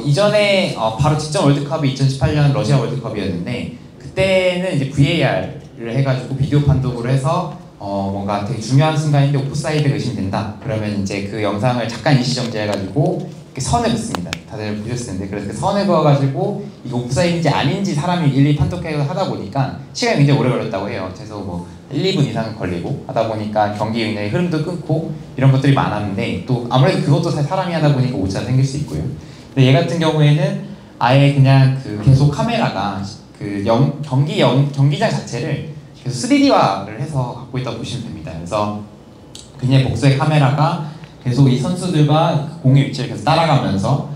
이전에 바로 직전 월드컵이 2018년 러시아 월드컵이었는데 그때는 이제 VAR을 해가지고 비디오 판독으로 해서 뭔가 되게 중요한 순간인데 오프사이드가 의심된다. 그러면 이제 그 영상을 잠깐 임시 정지해가지고 이렇게 선을 긋습니다. 다들 보셨을 텐데 그래서 그 선을 그어가지고 이거 옵사이드인지 아닌지 사람이 일일이 판독해서 하다 보니까 시간이 굉장히 오래 걸렸다고 해요. 최소 뭐 1, 2분 이상 걸리고 하다 보니까 경기 굉장히 흐름도 끊고 이런 것들이 많았는데 또 아무래도 그것도 사람이 하다 보니까 오차가 생길 수 있고요. 근데 얘 같은 경우에는 아예 그냥 그 계속 카메라가 그 경기장 자체를 계속 3D화를 해서 갖고 있다고 보시면 됩니다. 그래서 굉장히 복수의 카메라가 계속 이 선수들과 공의 위치를 계속 따라가면서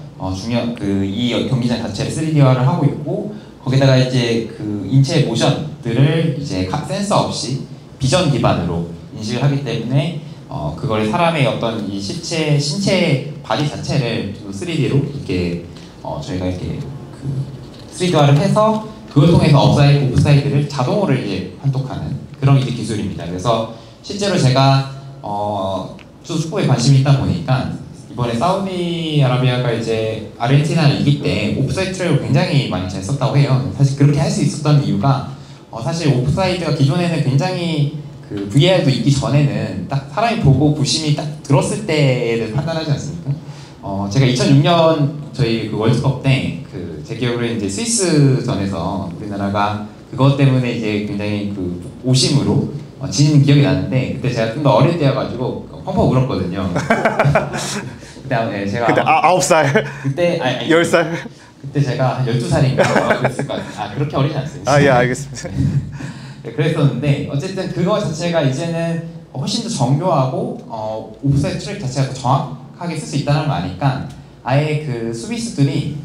이 경기장 자체를 3D화를 하고 있고 거기다가 이제 그 인체 모션들을 이제 센서 없이 비전 기반으로 인식을 하기 때문에 그걸 사람의 어떤 이 신체 바디 자체를 3D로 이렇게 저희가 이렇게 그 3D화를 해서 그걸 통해서 업사이드, 오프사이드를 자동으로 이제 판독하는 그런 이제 기술입니다. 그래서 실제로 제가 축구에 관심이 있다 보니까 이번에 사우디아라비아가 이제 아르헨티나를 이길 때 오프사이드 트랩을 굉장히 많이 잘 썼다고 해요. 사실 그렇게 할 수 있었던 이유가 사실 오프사이드가 기존에는 굉장히 그 VAR도 있기 전에는 딱 사람이 보고 부심이 딱 들었을 때를 판단하지 않습니까? 제가 2006년 저희 그 월드컵 때 그 제 기억으로 이제 스위스전에서 우리나라가 그것 때문에 이제 굉장히 그 오심으로 진 기억이 나는데 그때 제가 좀 더 어릴 때여가지고 펑펑 울었거든요. 그때 제가 그때 9살? 그때 아니 10살? 그때 제가 한 12살인가 그랬을 것 같아요. 그렇게 어리지 않습니다. 예, 알겠습니다. 네, 그랬었는데 어쨌든 그거 자체가 이제는 훨씬 더 정교하고 오프사이드 트랙 자체가 더 정확하게 쓸 수 있다는 걸 아니까 아예 그 수비수들이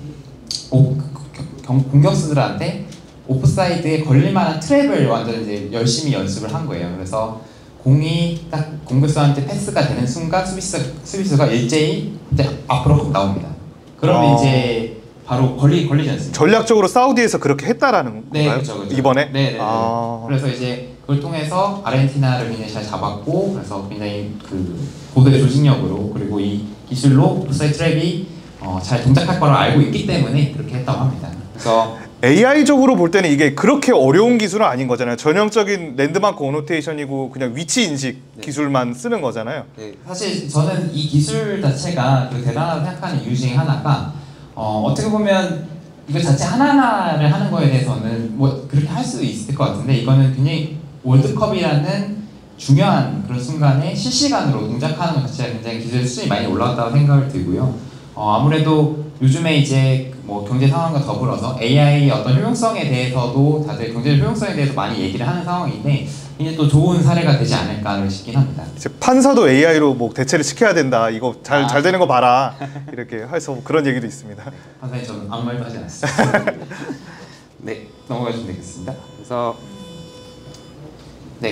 공격수들한테 오프사이드에 걸릴만한 트랩을 완전 이제 열심히 연습을 한 거예요. 그래서 공이 딱 공격수한테 패스가 되는 순간 수비수가 일제히 앞으로 확 나옵니다. 그러면 이제 바로 걸리지 않습니다. 전략적으로 사우디에서 그렇게 했다라는 네, 건가요? 그렇죠. 이번에? 네. 그래서 이제 그걸 통해서 아르헨티나를 굉장히 잘 잡았고 그래서 굉장히 그 고도의 조직력으로 그리고 이 기술로 오프사이드 트랩이 잘 동작할 거를 알고 있기 때문에 그렇게 했다고 합니다. 그래서 AI적으로 볼 때는 이게 그렇게 어려운 기술은 아닌 거잖아요. 전형적인 랜드마크 오노테이션이고 그냥 위치 인식 기술만 쓰는 거잖아요. 네, 사실 저는 이 기술 자체가 그 대단하다고 생각하는 이유 중에 하나가 어떻게 보면 이거 자체 하나하나를 하는 거에 대해서는 뭐 그렇게 할 수 있을 것 같은데 이거는 굉장히 월드컵이라는 중요한 그런 순간에 실시간으로 동작하는 것 자체가 굉장히 기술 수준이 많이 올라갔다고 생각을 들고요. 아무래도 요즘에 이제 뭐 경제 상황과 더불어서 AI의 어떤 효용성에 대해서도 다들 경제 효용성에 대해서 많이 얘기를 하는 상황인데 이게 또 좋은 사례가 되지 않을까 싶긴 합니다. 이제 판사도 AI로 뭐 대체를 시켜야 된다. 이거 잘 되는 거 봐라. 이렇게 해서 그런 얘기도 있습니다. 네, 판사님 저는 아무 말도 하지 않았습니다. 네, 넘어가시면 되겠습니다.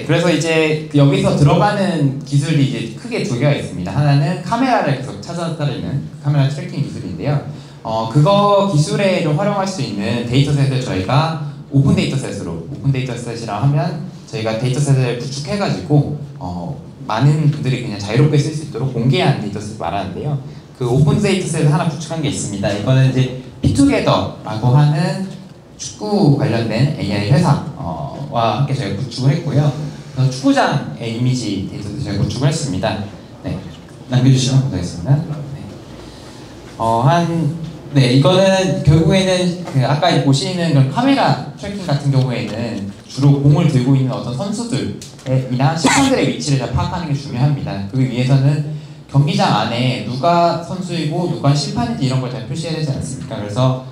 그래서 이제 여기서 들어가는 기술이 이제 크게 두 개가 있습니다. 하나는 카메라를 계속 찾아다니는 카메라 트래킹 기술인데요. 그거 기술에 좀 활용할 수 있는 데이터셋을 저희가 오픈 데이터셋이라 하면 저희가 데이터셋을 구축해가지고 많은 분들이 그냥 자유롭게 쓸 수 있도록 공개한 데이터셋을 말하는데요. 그 오픈 데이터셋을 하나 구축한 게 있습니다. 이거는 이제 피투게더라고 하는 축구 관련된 AI 회사와 함께 저희가 구축을 했고요. 그래서 축구장의 이미지 데이터도 저희가 구축을 했습니다. 네, 남겨주시면 감사하겠습니다. 이거는 결국에는 그 아까 보시는 그런 카메라 트래킹 같은 경우에는 주로 공을 들고 있는 어떤 선수들이나 심판들의 위치를 잘 파악하는 게 중요합니다. 그 위해서는 경기장 안에 누가 선수이고 누가 심판인지 이런 걸 잘 표시해야 되지 않습니까? 그래서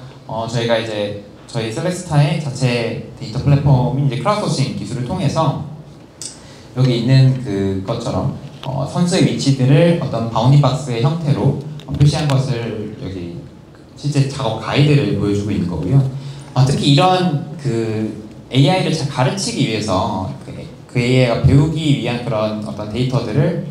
저희가 이제 저희 셀렉스타의 자체 데이터 플랫폼인 이제 크라우드소싱 기술을 통해서 여기 있는 그것처럼 선수의 위치들을 어떤 바운딩 박스의 형태로 표시한 것을 여기 실제 작업 가이드를 보여주고 있는 거고요. 특히 이런 그 AI를 잘 가르치기 위해서 그 AI가 배우기 위한 그런 어떤 데이터들을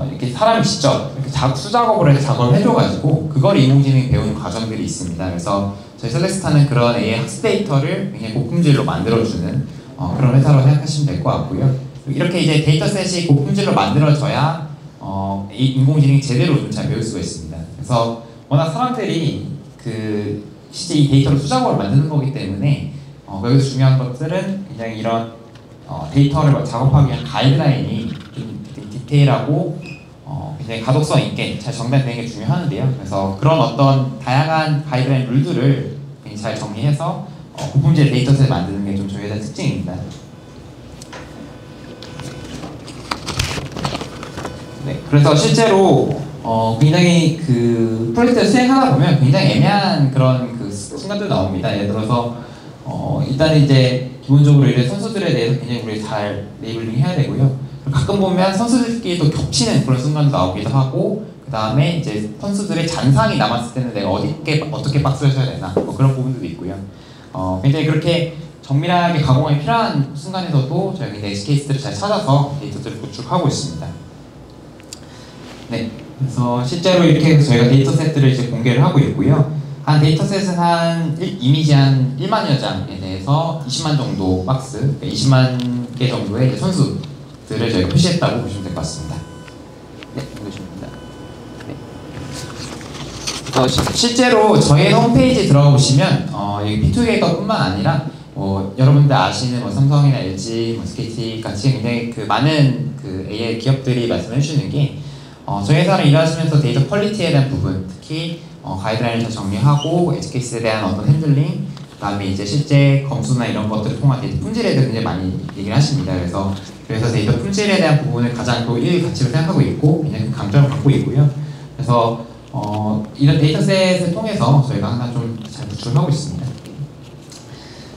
이렇게 사람이 직접 이렇게 수작업을 해서 작업을 해줘가지고 그걸 인공지능이 배우는 과정들이 있습니다. 그래서 저희 셀렉스타는 그런 AI 학습 데이터를 굉장히 고품질로 만들어주는 그런 회사로 생각하시면 될 것 같고요. 이렇게 이제 데이터셋이 고품질로 만들어져야 인공지능이 제대로 좀 잘 배울 수가 있습니다. 그래서 워낙 사람들이 그 실제 이 데이터를 수작업을 만드는 거기 때문에 여기서 중요한 것들은 굉장히 이런 데이터를 작업하기 위한 가이드라인이 좀 디테일하고 굉장히 가독성 있게 잘 정단되는 게 중요하는데요. 그래서 그런 어떤 다양한 가이드라인 룰들을 굉장히 잘 정리해서 고품질 데이터셋을 만드는 게 좀 저희 회사 특징입니다. 네, 그래서 실제로 굉장히 그 프로젝트를 수행하다 보면 굉장히 애매한 그런 그 순간도 나옵니다. 예를 들어서 일단 이제 기본적으로 이제 선수들에 대해서 굉장히 우리 잘 레이블링 해야 되고요. 가끔 보면 선수들끼리도 겹치는 그런 순간도 나오기도 하고, 그 다음에 이제 선수들의 잔상이 남았을 때는 내가 어떻게 박스를 쳐야 되나 뭐 그런 부분들도 있고요. 굉장히 그렇게 정밀하게 가공이 필요한 순간에서도 저희가 이제 에지 케이스들을 잘 찾아서 데이터들을 구축하고 있습니다. 네, 그래서 실제로 이렇게 해서 저희가 데이터셋들을 이제 공개를 하고 있고요. 한 데이터셋은 이미지 한 1만여 장에 대해서 20만 정도 박스, 20만 개 정도의 이제 선수들을 저희가 표시했다고 보시면 될 것 같습니다. 네, 보시입니다. 네. 실제로 저희 홈페이지에 들어가 보시면 이 P2G뿐만 아니라 여러분들 아시는 삼성이나 LG, SKT 같이 굉장히 그 많은 그 AI 기업들이 말씀해 주시는 게 저희 회사를 일하시면서 데이터 퀄리티에 대한 부분, 특히 가이드라인을 잘 정리하고 에지 케이스에 대한 어떤 핸들링, 그다음에 이제 실제 검수나 이런 것들을 통한 데이터 품질에 대해 굉장히 많이 얘기를 하십니다. 그래서 데이터 품질에 대한 부분을 가장 또 1 가치로 생각하고 있고 굉장히 강점을 갖고 있고요. 그래서 이런 데이터셋을 통해서 저희가 항상 좀 잘 구축을 하고 있습니다.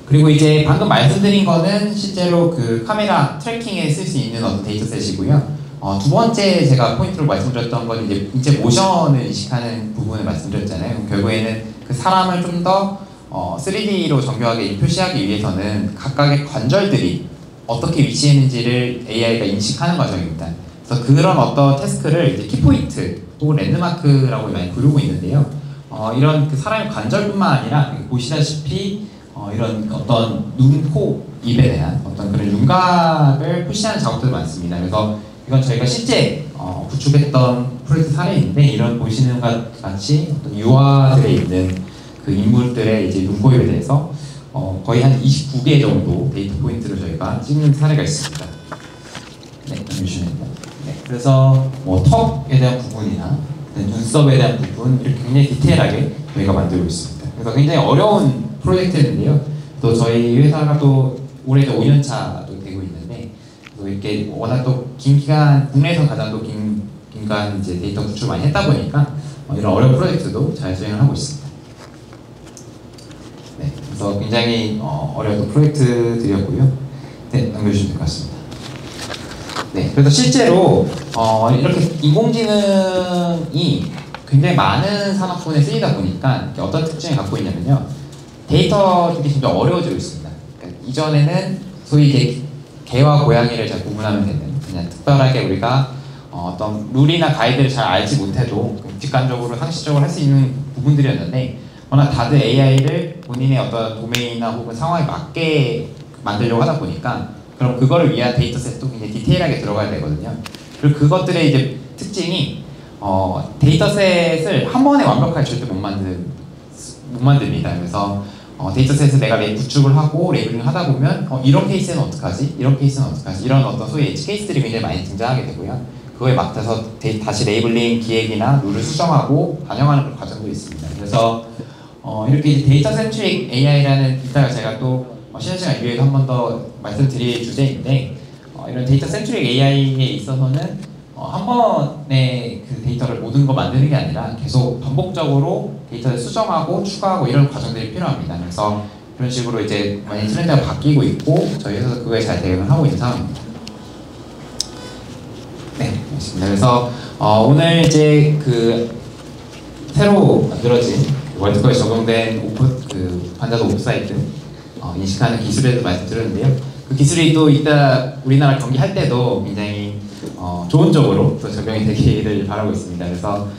그리고 이제 방금 말씀드린 거는 실제로 그 카메라 트래킹에 쓸 수 있는 어떤 데이터셋이고요. 두 번째 제가 포인트로 말씀드렸던 건 이제 모션을 인식하는 부분을 말씀드렸잖아요. 결국에는 그 사람을 좀 더 3D로 정교하게 표시하기 위해서는 각각의 관절들이 어떻게 위치했는지를 AI가 인식하는 과정입니다. 그래서 그런 어떤 태스크를 이제 키포인트 혹은 랜드마크라고 많이 부르고 있는데요. 이런 그 사람의 관절뿐만 아니라 보시다시피 이런 어떤 눈, 코, 입에 대한 어떤 그런 윤곽을 표시하는 작업들이 많습니다. 그래서 이건 저희가 실제 구축했던 프로젝트 사례인데, 이런 보시는 것 같이 어떤 유화들에 있는 그 인물들의 이제 눈, 코, 입에 대해서 거의 한 29개 정도 데이터 포인트를 저희가 찍는 사례가 있습니다. 네, 보시면 네, 그래서 턱에 대한 부분이나 눈썹에 대한 부분 이렇게 굉장히 디테일하게 저희가 만들고 있습니다. 그래서 굉장히 어려운 프로젝트인데요. 또 저희 회사가 또 올해 5년 차도 되고 있는데, 또 이렇게 워낙 또 긴 기간, 국내에서 가장 또 긴 기간 이제 데이터 구축을 많이 했다 보니까 이런 어려운 프로젝트도 잘 수행을 하고 있습니다. 네, 그래서 굉장히 어려운 프로젝트들이었고요. 네, 남겨주시면 될 것 같습니다. 네, 그래서 실제로 이렇게 인공지능이 굉장히 많은 산업군에 쓰이다 보니까 어떤 특징을 갖고 있냐면요. 데이터들이 점점 어려워지고 있습니다. 그러니까 이전에는 소위 이제 개와 고양이를 잘 구분하면 되는, 그냥 특별하게 우리가 어떤 룰이나 가이드를 잘 알지 못해도 직관적으로 상식적으로 할 수 있는 부분들이었는데, 워낙 다들 AI를 본인의 어떤 도메인이나 혹은 상황에 맞게 만들려고 하다 보니까 그럼 그거를 위한 데이터셋도 굉장히 디테일하게 들어가야 되거든요. 그리고 그것들의 이제 특징이 데이터셋을 한 번에 완벽하게 절대 못 만듭니다. 그래서 데이터셋을 내가 구축을 하고 레이블링을 하다 보면 이런 케이스는 어떡하지? 이런 케이스는 어떡하지? 이런 어떤 소위 에지 케이스들이 굉장히 많이 등장하게 되고요. 그거에 맞춰서 다시 레이블링 기획이나 룰을 수정하고 반영하는 그런 과정도 있습니다. 그래서 이렇게 이제 데이터 센트릭 AI라는, 이따가 제가 또 쉬는 시간 이후에 한 번 더 말씀드릴 주제인데, 이런 데이터 센트릭 AI에 있어서는 한 번에 그 데이터를 모든 거 만드는 게 아니라 계속 반복적으로 데이터를 수정하고 추가하고 이런 과정들이 필요합니다. 그래서 이런 식으로 이제 많이 트렌드가 바뀌고 있고 저희 회사도 그거에 잘 대응을 하고 있는 상황입니다. 네, 알겠습니다. 그래서 오늘 이제 그 새로 만들어진 월드컵에 적용된 환자도 오프사이트 인식하는 기술에 대해서 말씀드렸는데요. 그 기술이 또 이따 우리나라 경기할 때도 굉장히 좋은 쪽으로 또 적용이 되기를 바라고 있습니다. 그래서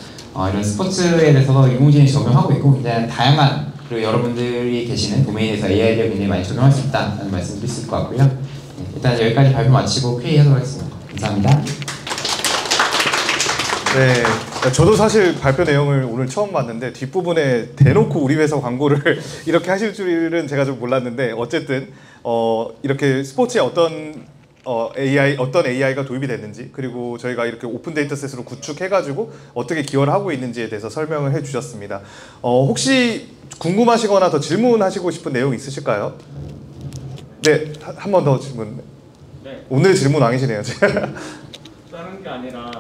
이런 스포츠에 대해서도 인공지능이 적용하고 있고 굉장히 다양한, 그리고 여러분들이 계시는 도메인에서 AI를 굉장히 많이 적용할 수 있다는 말씀 드릴 수 있을 것 같고요. 네, 일단 여기까지 발표 마치고 Q&A 하도록 하겠습니다. 감사합니다. 네, 저도 사실 발표 내용을 오늘 처음 봤는데 뒷부분에 대놓고 우리 회사 광고를 이렇게 하실 줄은 제가 좀 몰랐는데, 어쨌든 이렇게 스포츠의 어떤 어떤 AI가 도입이 됐는지, 그리고 저희가 이렇게 오픈 데이터셋으로 구축해가지고 어떻게 기여를 하고 있는지에 대해서 설명을 해주셨습니다. 혹시 궁금하시거나 더 질문하시고 싶은 내용 있으실까요? 네, 한 번 더 질문. 네. 오늘 질문 왕이시네요. 다른 게 아니라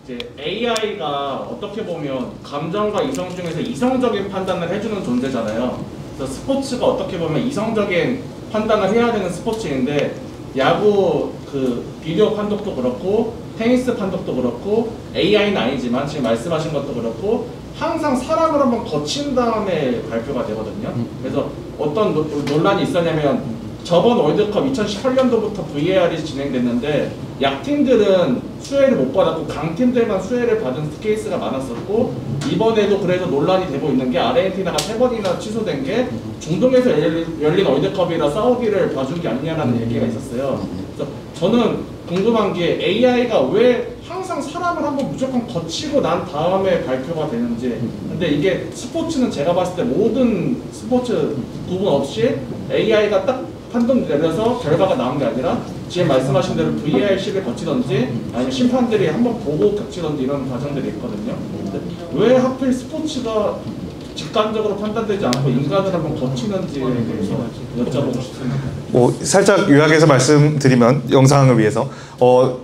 이제 AI가 어떻게 보면 감정과 이성 중에서 이성적인 판단을 해주는 존재잖아요. 그래서 스포츠가 어떻게 보면 이성적인 판단을 해야 되는 스포츠인데, 야구 그 비디오 판독도 그렇고 테니스 판독도 그렇고 AI는 아니지만 지금 말씀하신 것도 그렇고 항상 사람을 한번 거친 다음에 발표가 되거든요. 그래서 어떤 논란이 있었냐면, 저번 월드컵 2018년도부터 VAR이 진행됐는데 약팀들은 수혜를 못 받았고 강팀들만 수혜를 받은 케이스가 많았었고, 이번에도 그래서 논란이 되고 있는 게 아르헨티나가 3번이나 취소된 게 중동에서 열린 월드컵이라 사우디를 봐준 게 아니냐라는 얘기가 있었어요. 그래서 저는 궁금한 게 AI가 왜 항상 사람을 한번 무조건 거치고 난 다음에 발표가 되는지. 근데 이게 스포츠는 제가 봤을 때 모든 스포츠 구분 없이 AI가 딱 판독 내려서 결과가 나온 게 아니라 지금 말씀하신 대로 VAR식을 거치던지 아니면 심판들이 한번 보고 거치던지 이런 과정들이 있거든요. 근데 왜 하필 스포츠가 직관적으로 판단되지 않고 인간을 한번 거치는지에 대해서 여쭤보고 싶습니다. 살짝 요약해서 말씀드리면, 영상을 위해서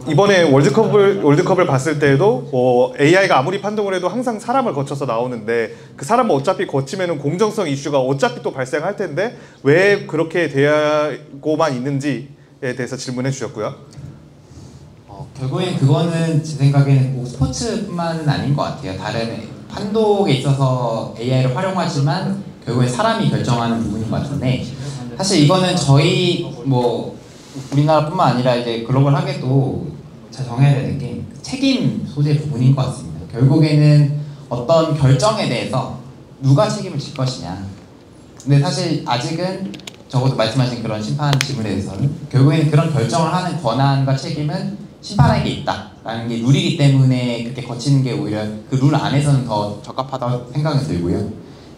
이번에 월드컵을 봤을 때에도 AI가 아무리 판독을 해도 항상 사람을 거쳐서 나오는데, 그 사람은 어차피 거치면은 공정성 이슈가 어차피 또 발생할 텐데 왜 그렇게 되고만 있는지에 대해서 질문해 주셨고요. 결국엔 그거는 제 생각에는 뭐 스포츠뿐만은 아닌 것 같아요. 다른 판독에 있어서 AI를 활용하지만 결국엔 사람이 결정하는 부분인 것 같은데, 사실 이거는 저희 뭐 우리나라뿐만 아니라 이제 글로벌하게도 잘 정해야 되는 게 책임 소재 부분인 것 같습니다. 결국에는 어떤 결정에 대해서 누가 책임을 질 것이냐. 근데 사실 아직은 적어도 말씀하신 그런 심판 지문에 대해서는 결국에는 그런 결정을 하는 권한과 책임은 심판에게 있다라는 게 룰이기 때문에 그렇게 거치는 게 오히려 그 룰 안에서는 더 적합하다고 생각이 들고요.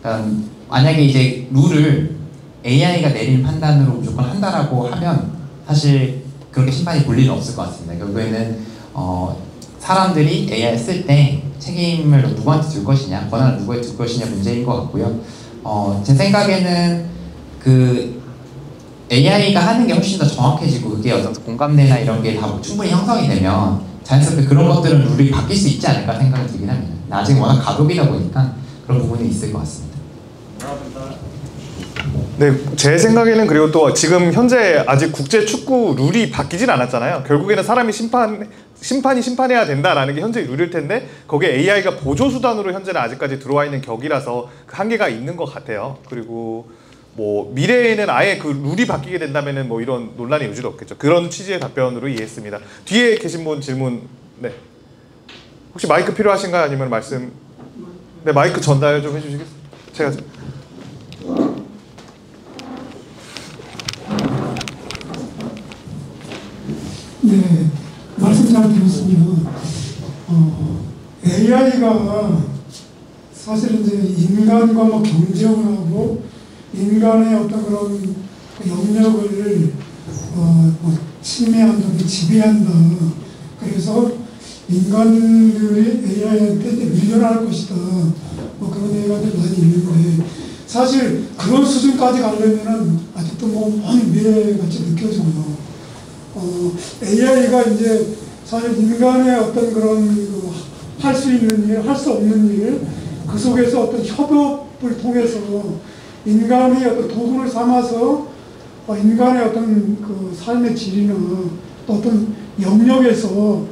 그러니까 만약에 이제 룰을 AI가 내린 판단으로 무조건 한다라고 하면 사실 그렇게 심판이 볼 일은 없을 것 같습니다. 결국에는 사람들이 AI 쓸 때 책임을 누구한테 줄 것이냐, 권한을 누구한테 줄 것이냐 문제인 것 같고요. 제 생각에는 그 AI가 하는 게 훨씬 더 정확해지고 그게 어떤 공감대나 이런 게 다 충분히 형성이 되면 자연스럽게 그런 것들은 룰이 바뀔 수 있지 않을까 생각이 들긴 합니다. 아직 워낙 가독이다 보니까 그런 부분이 있을 것 같습니다. 네, 제 생각에는 그리고 또 지금 현재 아직 국제 축구 룰이 바뀌진 않았잖아요. 결국에는 사람이 심판이 심판해야 된다라는 게 현재 룰일 텐데, 거기에 AI가 보조 수단으로 현재는 아직까지 들어와 있는 격이라서 그 한계가 있는 것 같아요. 그리고 뭐 미래에는 아예 그 룰이 바뀌게 된다면은 뭐 이런 논란의 여지도 없겠죠. 그런 취지의 답변으로 이해했습니다. 뒤에 계신 분 질문. 네. 혹시 마이크 필요하신가요? 아니면 말씀? 네, 마이크 전달 좀 해주시겠어요? 제가. 네, 말씀 잘 들었습니다. AI가 사실은 이제 인간과 뭐 경쟁을 하고 인간의 어떤 그런 영역을 뭐 침해한다, 지배한다. 그래서 인간들이 AI한테 밀려날 것이다. 뭐 그런 얘기가 많이 있는데, 사실 그런 수준까지 가려면은 아직도 뭐 먼 미래같이 느껴져요. AI가 이제 사실 인간의 어떤 그런 할 수 있는 일, 할 수 없는 일, 그 속에서 어떤 협업을 통해서 인간이 어떤 도구를 삼아서 인간의 어떤 그 삶의 질이나 또 어떤 영역에서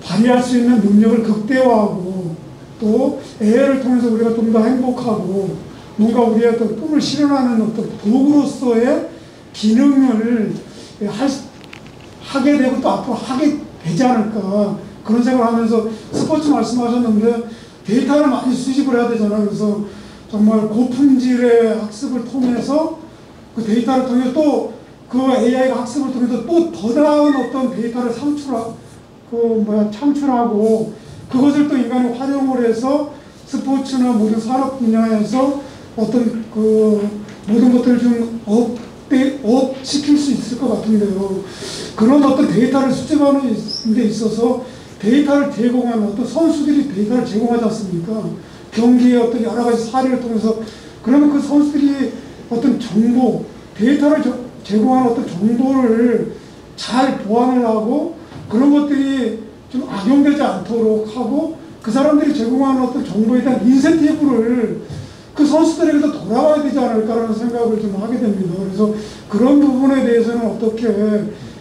발휘할 수 있는 능력을 극대화하고, 또 AI를 통해서 우리가 좀 더 행복하고 뭔가 우리의 어떤 꿈을 실현하는 어떤 도구로서의 기능을 하게 되고 또 앞으로 하게 되지 않을까, 그런 생각을 하면서, 스포츠 말씀하셨는데 데이터를 많이 수집을 해야 되잖아요. 그래서 정말 고품질의 학습을 통해서 그 데이터를 통해서 또 그 AI가 학습을 통해서 또 더 나은 어떤 데이터를 창출하고 그것을 또 인간이 활용을 해서 스포츠나 모든 산업 분야에서 어떤 그 모든 것들을 좀 업시킬 수 있을 것 같은데요. 그런 어떤 데이터를 수집하는 데 있어서 데이터를 제공하는 어떤 선수들이 데이터를 제공하지 않습니까? 경기의 어떤 여러 가지 사례를 통해서 그러면 그 선수들이 어떤 정보, 데이터를 제공하는 어떤 정보를 잘 보완을 하고 그런 것들이 좀 악용되지 않도록 하고 그 사람들이 제공하는 어떤 정보에 대한 인센티브를 그 선수들에게도 돌아가야 되지 않을까라는 생각을 좀 하게 됩니다. 그래서 그런 부분에 대해서는 어떻게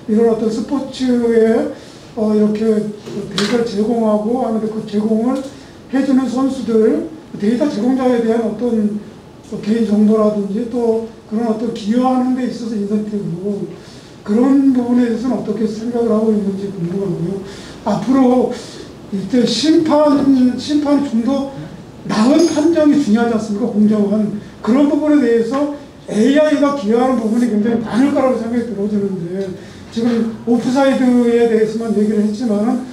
이런 어떤 스포츠에 이렇게 데이터를 제공하고 하는데 그 제공을 해주는 선수들, 데이터 제공자에 대한 어떤 개인 정보라든지 또 그런 어떤 기여하는 데 있어서 인센티브 그런 부분에 대해서는 어떻게 생각을 하고 있는지 궁금하고요. 앞으로 이때 심판이 좀 더 나은 판정이 중요하지 않습니까? 공정한 그런 부분에 대해서 AI가 기여하는 부분이 굉장히 많을 거라고 생각이 들어지는데 지금 오프사이드에 대해서만 얘기를 했지만은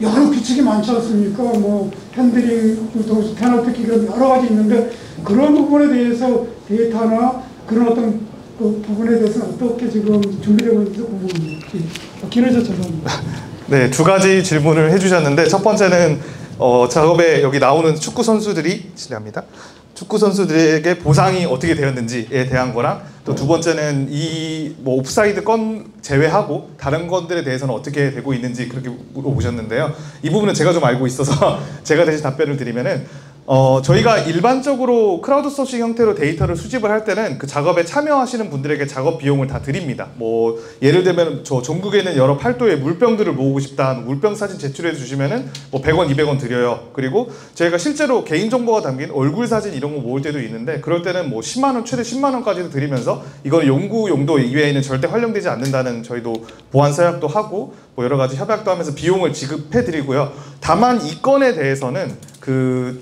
여러 규칙이 많지 않습니까? 뭐 핸들링, 페널티킥 이런 여러 가지 있는데 그런 부분에 대해서 데이터나 그런 어떤 그 부분에 대해서는 어떻게 지금 준비되고 있는지 궁금합니다. 길어져 죄송합니다. 네, 두 가지 질문을 해주셨는데 첫 번째는 작업에 여기 나오는 축구 선수들이 실례합니다. 축구 선수들에게 보상이 어떻게 되었는지에 대한 거랑 또 두 번째는 이 뭐 오프사이드 건 제외하고 다른 것들에 대해서는 어떻게 되고 있는지 그렇게 물어보셨는데요. 이 부분은 제가 좀 알고 있어서 제가 대신 답변을 드리면은 저희가 일반적으로 크라우드 소싱 형태로 데이터를 수집을 할 때는 그 작업에 참여하시는 분들에게 작업 비용을 다 드립니다. 뭐 예를 들면 저 전국에는 여러 팔도의 물병들을 모으고 싶다 하는 물병 사진 제출해 주시면은 뭐 100원, 200원 드려요. 그리고 저희가 실제로 개인정보가 담긴 얼굴 사진 이런 거 모을 때도 있는데 그럴 때는 뭐 10만 원, 최대 10만 원까지도 드리면서 이건 연구 용도 이외에는 절대 활용되지 않는다는 저희도 보안 서약도 하고 뭐 여러 가지 협약도 하면서 비용을 지급해 드리고요. 다만 이 건에 대해서는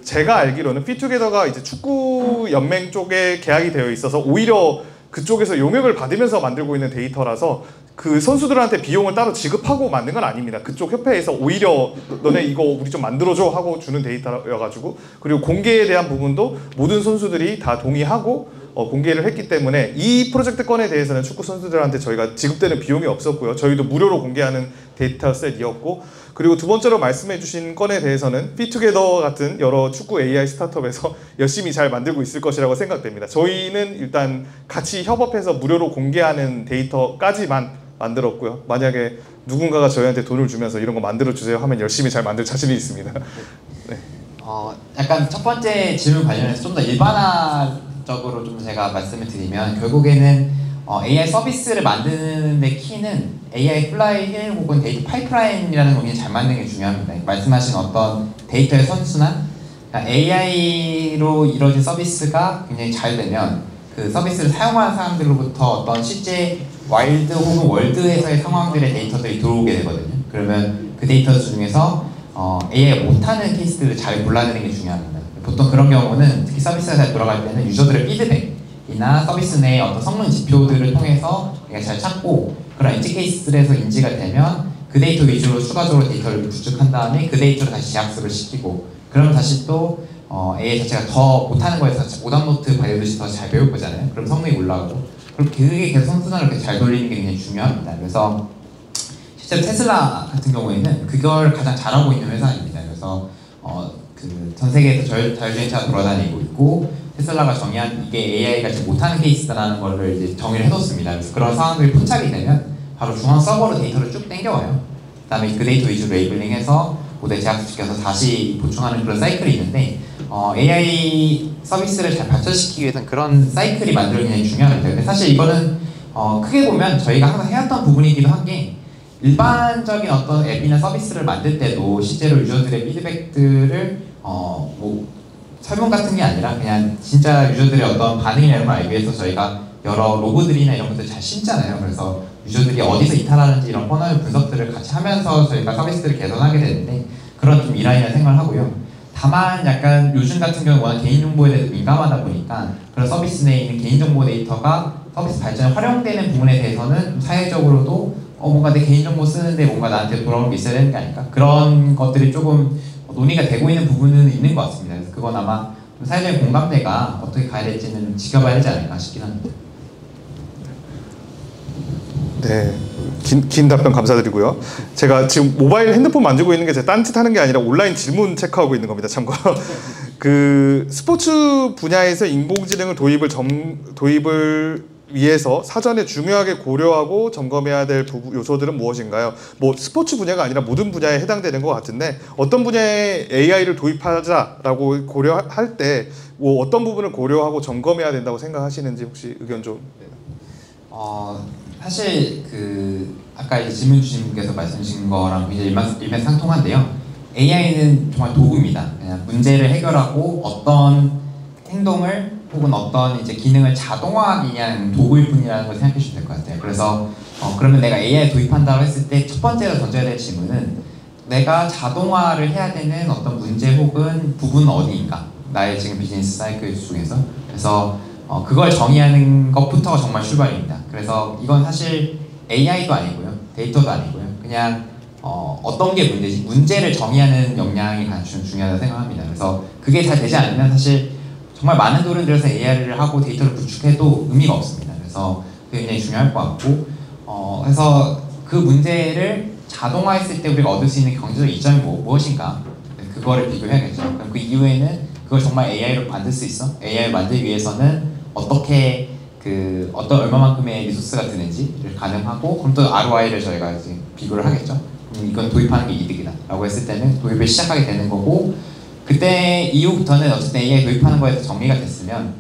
제가 알기로는 피투게더가 이제 축구 연맹 쪽에 계약이 되어 있어서 오히려 그쪽에서 용역을 받으면서 만들고 있는 데이터라서 그 선수들한테 비용을 따로 지급하고 만든 건 아닙니다. 그쪽 협회에서 오히려 너네 이거 우리 좀 만들어줘 하고 주는 데이터여가지고 그리고 공개에 대한 부분도 모든 선수들이 다 동의하고 공개를 했기 때문에 이 프로젝트 건에 대해서는 축구 선수들한테 저희가 지급되는 비용이 없었고요. 저희도 무료로 공개하는 데이터셋이었고 그리고 두 번째로 말씀해 주신 건에 대해서는 피투게더 같은 여러 축구 AI 스타트업에서 열심히 잘 만들고 있을 것이라고 생각됩니다. 저희는 일단 같이 협업해서 무료로 공개하는 데이터까지만 만들었고요. 만약에 누군가가 저희한테 돈을 주면서 이런 거 만들어 주세요 하면 열심히 잘 만들 자신이 있습니다. 네. 약간 첫 번째 질문 관련해서 좀 더 일반화적으로 좀 제가 말씀을 드리면 결국에는 AI 서비스를 만드는 데 키는 AI 플라이 힐 혹은 데이터 파이프라인이라는 거 굉장히 잘 만드는 게 중요합니다. 말씀하신 어떤 데이터의 선순환, AI로 이루어진 서비스가 굉장히 잘 되면 그 서비스를 사용하는 사람들로부터 어떤 실제 와일드 혹은 월드에서의 상황들의 데이터들이 들어오게 되거든요. 그러면 그 데이터 중에서 AI가 못하는 케이스들을 잘 골라내는 게 중요합니다. 보통 그런 경우는 특히 서비스가 잘 돌아갈 때는 유저들의 피드백이나 서비스 내의 어떤 성능 지표들을 통해서 잘 찾고 그런 엔지 케이스들에서 인지가 되면 그 데이터 위주로 추가적으로 데이터를 구축한 다음에 그 데이터를 다시 재학습을 시키고 그러면 다시 또 AI 자체가 더 못하는 거에서 오답노트 발효듯이 더 잘 배울 거잖아요. 그럼 성능이 올라가고 그럼 그게 계속 선순환을 잘 돌리는 게 굉장히 중요합니다. 그래서 실제로 테슬라 같은 경우에는 그걸 가장 잘하고 있는 회사입니다. 그래서 그 전 세계에서 자율주행차가 돌아다니고 있고 테슬라가 정의한 이게 AI가 지금 못하는 케이스다라는 거를 이제 정의를 해뒀습니다. 그래서 그런 상황들이 포착이 되면 바로 중앙 서버로 데이터를 쭉 땡겨와요. 그 다음에 그 데이터 위주로 레이블링해서 모델 재학습시켜서 다시 보충하는 그런 사이클이 있는데 AI 서비스를 잘 발전시키기 위해서는 그런 사이클이 만들어지는 게 중요합니다. 근데 사실 이거는 크게 보면 저희가 항상 해왔던 부분이기도 한 게 일반적인 어떤 앱이나 서비스를 만들 때도 실제로 유저들의 피드백들을 뭐 설문 같은 게 아니라 그냥 진짜 유저들의 어떤 반응이나 이런 걸 알기 위해서 저희가 여러 로고들이나 이런 것들 잘 심잖아요. 그래서 유저들이 어디서 이탈하는지 이런 퍼널 분석들을 같이 하면서 저희가 서비스들을 개선하게 되는데 그런 좀 일환이라 생각을 하고요. 다만 약간 요즘 같은 경우 워낙 개인정보에 대해서 민감하다 보니까 그런 서비스 내에 있는 개인정보 데이터가 서비스 발전에 활용되는 부분에 대해서는 사회적으로도 뭔가 내 개인정보 쓰는데 뭔가 나한테 돌아오는 게 있어야 되는 게 아닐까? 그런 것들이 조금 논의가 되고 있는 부분은 있는 것 같습니다. 그래서 그건 아마 사회적인 공감대가 어떻게 가야 될지는 지켜봐야 되지 않을까 싶긴 합니다. 네, 긴 답변 감사드리고요. 제가 지금 모바일 핸드폰 만지고 있는 게 제가 딴짓하는 게 아니라 온라인 질문 체크하고 있는 겁니다. 참고로 그 스포츠 분야에서 인공지능을 도입을 위해서 사전에 중요하게 고려하고 점검해야 될 요소들은 무엇인가요? 뭐 스포츠 분야가 아니라 모든 분야에 해당되는 것 같은데 어떤 분야에 AI를 도입하자라고 고려할 때 뭐 어떤 부분을 고려하고 점검해야 된다고 생각하시는지 혹시 의견 좀. 사실 그 아까 이제 질문 주신 분께서 말씀 주신 거랑 굉장히 일맥상통한데요. AI는 정말 도구입니다. 그냥 문제를 해결하고 어떤 행동을 혹은 어떤 이제 기능을 자동화하기 위한 도구일 뿐이라는 걸 생각해 주시면 될 것 같아요. 그래서 그러면 내가 AI 도입한다고 했을 때 첫 번째로 던져야 될 질문은 내가 자동화를 해야 되는 어떤 문제 혹은 부분은 어디인가? 나의 지금 비즈니스 사이클 중에서. 그래서 그걸 정의하는 것부터가 정말 출발입니다. 그래서 이건 사실 AI도 아니고요, 데이터도 아니고요. 그냥 어떤 게 문제지? 문제를 정의하는 역량이 가장 중요하다고 생각합니다. 그래서 그게 잘 되지 않으면 사실 정말 많은 돈을 들여서 AI를 하고 데이터를 구축해도 의미가 없습니다. 그래서 그게 굉장히 중요할 것 같고, 그래서 그 문제를 자동화했을 때 우리가 얻을 수 있는 경제적 이점이 무엇인가? 그거를 비교해야겠죠. 그럼 그 이후에는 그걸 정말 AI로 만들 수 있어? AI를 만들기 위해서는 어떻게 얼마만큼의 리소스가 드는지를 가늠하고, 그럼 또 ROI를 저희가 이제 비교를 하겠죠. 이건 도입하는 게 이득이다라고 했을 때는 도입을 시작하게 되는 거고, 그때 이후부터는 어쨌든 AI 도입하는 거에서 정리가 됐으면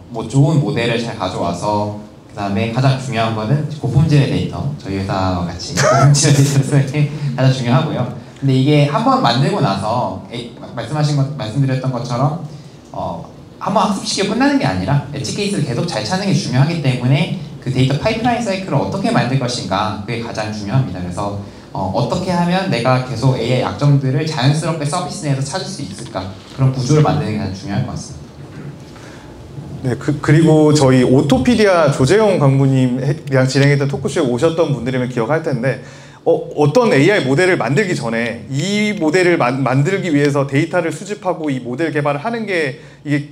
뭐 좋은 모델을 잘 가져와서 그 다음에 가장 중요한 거는 고품질의 데이터, 저희 회사와 같이 고품질의 데이터를 쓰는 게 가장 중요하고요. 근데 이게 한번 만들고 나서 말씀드렸던 것처럼 한번 학습시키고 끝나는 게 아니라 엣지 케이스를 계속 잘 찾는 게 중요하기 때문에 그 데이터 파이프라인 사이클을 어떻게 만들 것인가, 그게 가장 중요합니다. 그래서 어떻게 하면 내가 계속 AI 약점들을 자연스럽게 서비스 내에서 찾을 수 있을까, 그런 구조를 만드는 게 가장 중요할 것 같습니다. 네, 그리고 저희 오토피디아 조재영 강부님이랑 진행했던 토크쇼에 오셨던 분들이면 기억할 텐데 어떤 AI 모델을 만들기 전에 이 모델을 만들기 위해서 데이터를 수집하고 이 모델 개발을 하는 게 이게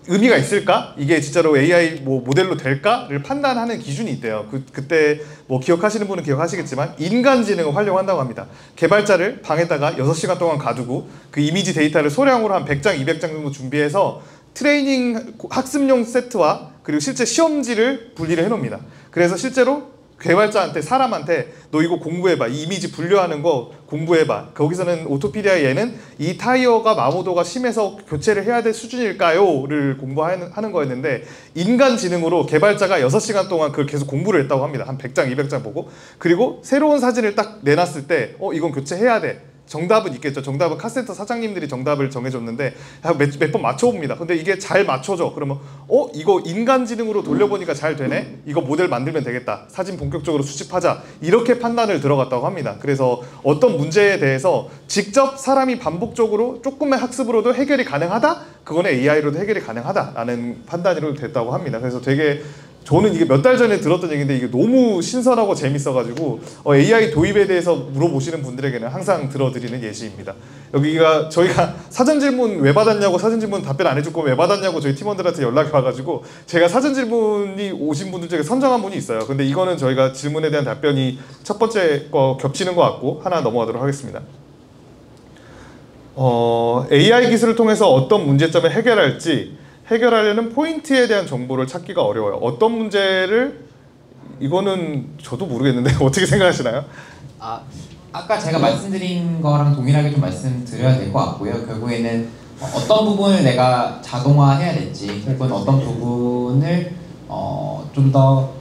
의미가 있을까? 이게 진짜로 AI 모델로 될까?를 판단하는 기준이 있대요. 그때 뭐 기억하시는 분은 기억하시겠지만 인간지능을 활용한다고 합니다. 개발자를 방에다가 6시간 동안 가두고 그 이미지 데이터를 소량으로 한 100장, 200장 정도 준비해서 트레이닝 학습용 세트와 그리고 실제 시험지를 분리를 해놓습니다. 그래서 실제로 개발자한테, 사람한테 너 이거 공부해봐, 이 이미지 분류하는 거 공부해봐. 거기서는 오토피디아 얘는 이 타이어가 마모도가 심해서 교체를 해야 될 수준일까요? 를 공부하는 거였는데 인간지능으로 개발자가 6시간 동안 그걸 계속 공부를 했다고 합니다. 한 100장, 200장 보고. 그리고 새로운 사진을 딱 내놨을 때 이건 교체해야 돼. 정답은 있겠죠. 정답은 카센터 사장님들이 정답을 정해줬는데 몇 번 맞춰봅니다. 근데 이게 잘 맞춰져. 그러면 이거 인간지능으로 돌려보니까 잘 되네? 이거 모델 만들면 되겠다. 사진 본격적으로 수집하자. 이렇게 판단을 들어갔다고 합니다. 그래서 어떤 문제에 대해서 직접 사람이 반복적으로 조금의 학습으로도 해결이 가능하다? 그거는 AI로도 해결이 가능하다라는 판단으로 됐다고 합니다. 그래서 되게 저는 이게 몇 달 전에 들었던 얘기인데 이게 너무 신선하고 재밌어가지고 AI 도입에 대해서 물어보시는 분들에게는 항상 들어드리는 예시입니다. 여기가 저희가 사전 질문 왜 받았냐고, 사전 질문 답변 안 해줄 거면 왜 받았냐고 저희 팀원들한테 연락이 와가지고 제가 사전 질문이 오신 분들 중에 선정한 분이 있어요. 근데 이거는 저희가 질문에 대한 답변이 첫 번째 거 겹치는 것 같고 하나 넘어가도록 하겠습니다. AI 기술을 통해서 어떤 문제점을 해결하려는 포인트에 대한 정보를 찾기가 어려워요. 어떤 문제를, 이거는 저도 모르겠는데 어떻게 생각하시나요? 아까 제가 말씀드린 거랑 동일하게 좀 말씀드려야 될 것 같고요. 결국에는 어떤 부분을 내가 자동화해야 될지 혹은 어떤 부분을 좀 더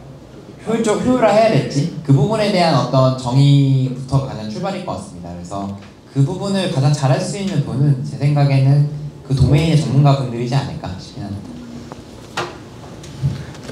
효율화해야 될지 그 부분에 대한 어떤 정의부터 가장 출발일 것 같습니다. 그래서 그 부분을 가장 잘할 수 있는 분은 제 생각에는 그 도메인의 전문가분들이지 않을까 싶긴 합니다.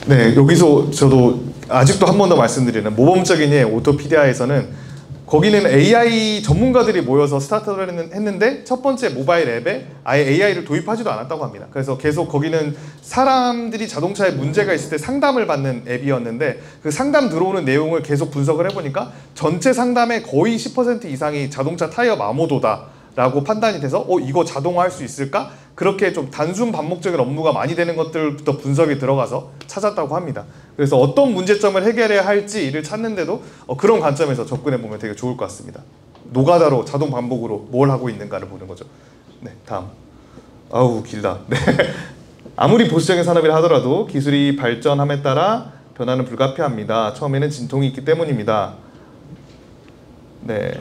네, 여기서 저도 아직도 한 번 더 말씀드리는 모범적인 예 오토피디아에서는 거기는 AI 전문가들이 모여서 스타트를 했는데 첫 번째 모바일 앱에 아예 AI를 도입하지도 않았다고 합니다. 그래서 계속 거기는 사람들이 자동차에 문제가 있을 때 상담을 받는 앱이었는데 그 상담 들어오는 내용을 계속 분석을 해보니까 전체 상담의 거의 10% 이상이 자동차 타이어 마모도다 라고 판단이 돼서 이거 자동화할 수 있을까? 그렇게 좀 단순 반복적인 업무가 많이 되는 것들부터 분석이 들어가서 찾았다고 합니다. 그래서 어떤 문제점을 해결해야 할지를 찾는데도 그런 관점에서 접근해 보면 되게 좋을 것 같습니다. 노가다로 자동 반복으로 뭘 하고 있는가를 보는 거죠. 네, 다음. 아우 길다. 네. 아무리 보수적인 산업이라 하더라도 기술이 발전함에 따라 변화는 불가피합니다. 처음에는 진통이 있기 때문입니다. 네.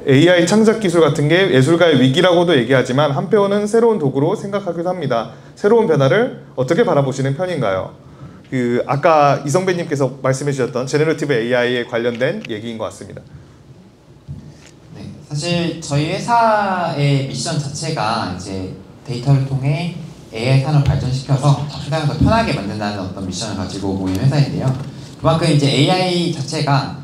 AI 창작 기술 같은 게 예술가의 위기라고도 얘기하지만 한편은 새로운 도구로 생각하기도 합니다. 새로운 변화를 어떻게 바라보시는 편인가요? 아까 이성배님께서 말씀해 주셨던 제너러티브 AI에 관련된 얘기인 것 같습니다. 네, 사실 저희 회사의 미션 자체가 이제 데이터를 통해 AI 산업을 발전시켜서 세상을 더 편하게 만든다는 어떤 미션을 가지고 모인 회사인데요. 그만큼 이제 AI 자체가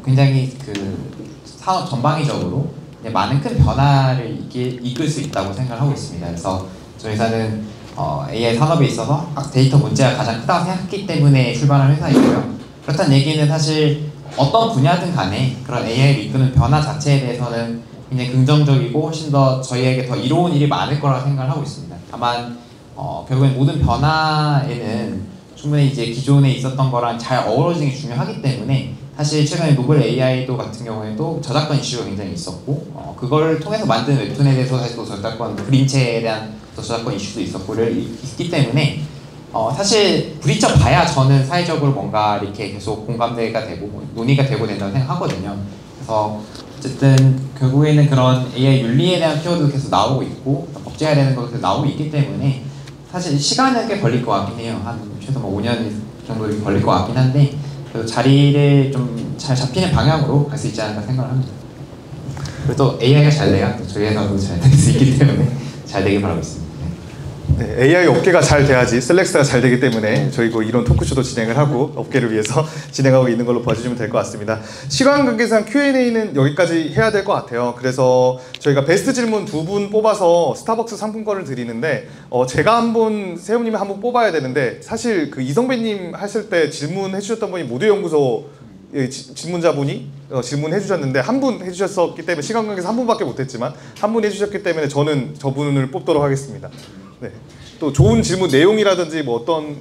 굉장히 그 산업 전방위적으로 많은 큰 변화를 이끌 수 있다고 생각을 하고 있습니다. 그래서 저희 회사는 AI 산업에 있어서 데이터 문제가 가장 크다고 생각했기 때문에 출발한 회사이고요. 그렇다는 얘기는 사실 어떤 분야든 간에 그런 AI를 이끄는 변화 자체에 대해서는 굉장히 긍정적이고 훨씬 더 저희에게 더 이로운 일이 많을 거라고 생각을 하고 있습니다. 다만 결국엔 모든 변화에는 충분히 이제 기존에 있었던 거랑 잘 어우러지는 게 중요하기 때문에 사실 최근에 노블 AI도 같은 경우에도 저작권 이슈가 굉장히 있었고 그걸 통해서 만든 웹툰에 대해서 사실 또 저작권 그림체에 대한 또 저작권 이슈도 있기 때문에 사실 부딪혀 봐야 저는 사회적으로 뭔가 이렇게 계속 공감대가 되고 논의가 되고 된다고 생각하거든요. 그래서 어쨌든 결국에는 그런 AI 윤리에 대한 키워드도 계속 나오고 있고 법제화해야 되는 것도 계속 나오고 있기 때문에 사실 시간은 꽤 걸릴 것 같긴 해요. 한 최소 5년 정도 걸릴 것 같긴 한데 그래도 자리를 좀 잘 잡히는 방향으로 갈 수 있지 않을까 생각을 합니다. 그리고 또 AI가 잘 돼야 저희 회사도 잘 될 수 있기 때문에 잘 되길 바라고 있습니다. 네, AI 업계가 잘 돼야지 셀렉스가 잘 되기 때문에 저희 이런 토크쇼도 진행을 하고 업계를 위해서 진행하고 있는 걸로 봐주시면 될 것 같습니다. 시간 관계상 Q&A는 여기까지 해야 될 것 같아요. 그래서 저희가 베스트 질문 2분 뽑아서 스타벅스 상품권을 드리는데 제가 세훈님이 한 분 뽑아야 되는데 사실 이성배님 하실 때 질문해 주셨던 분이 모두연구소 질문자분이 질문해 주셨는데 한 분 해주셨었기 때문에 시간 관계상 한 분밖에 못했지만 한 분 해주셨기 때문에 저는 저분을 뽑도록 하겠습니다. 네. 또 좋은 질문 내용이라든지 어떤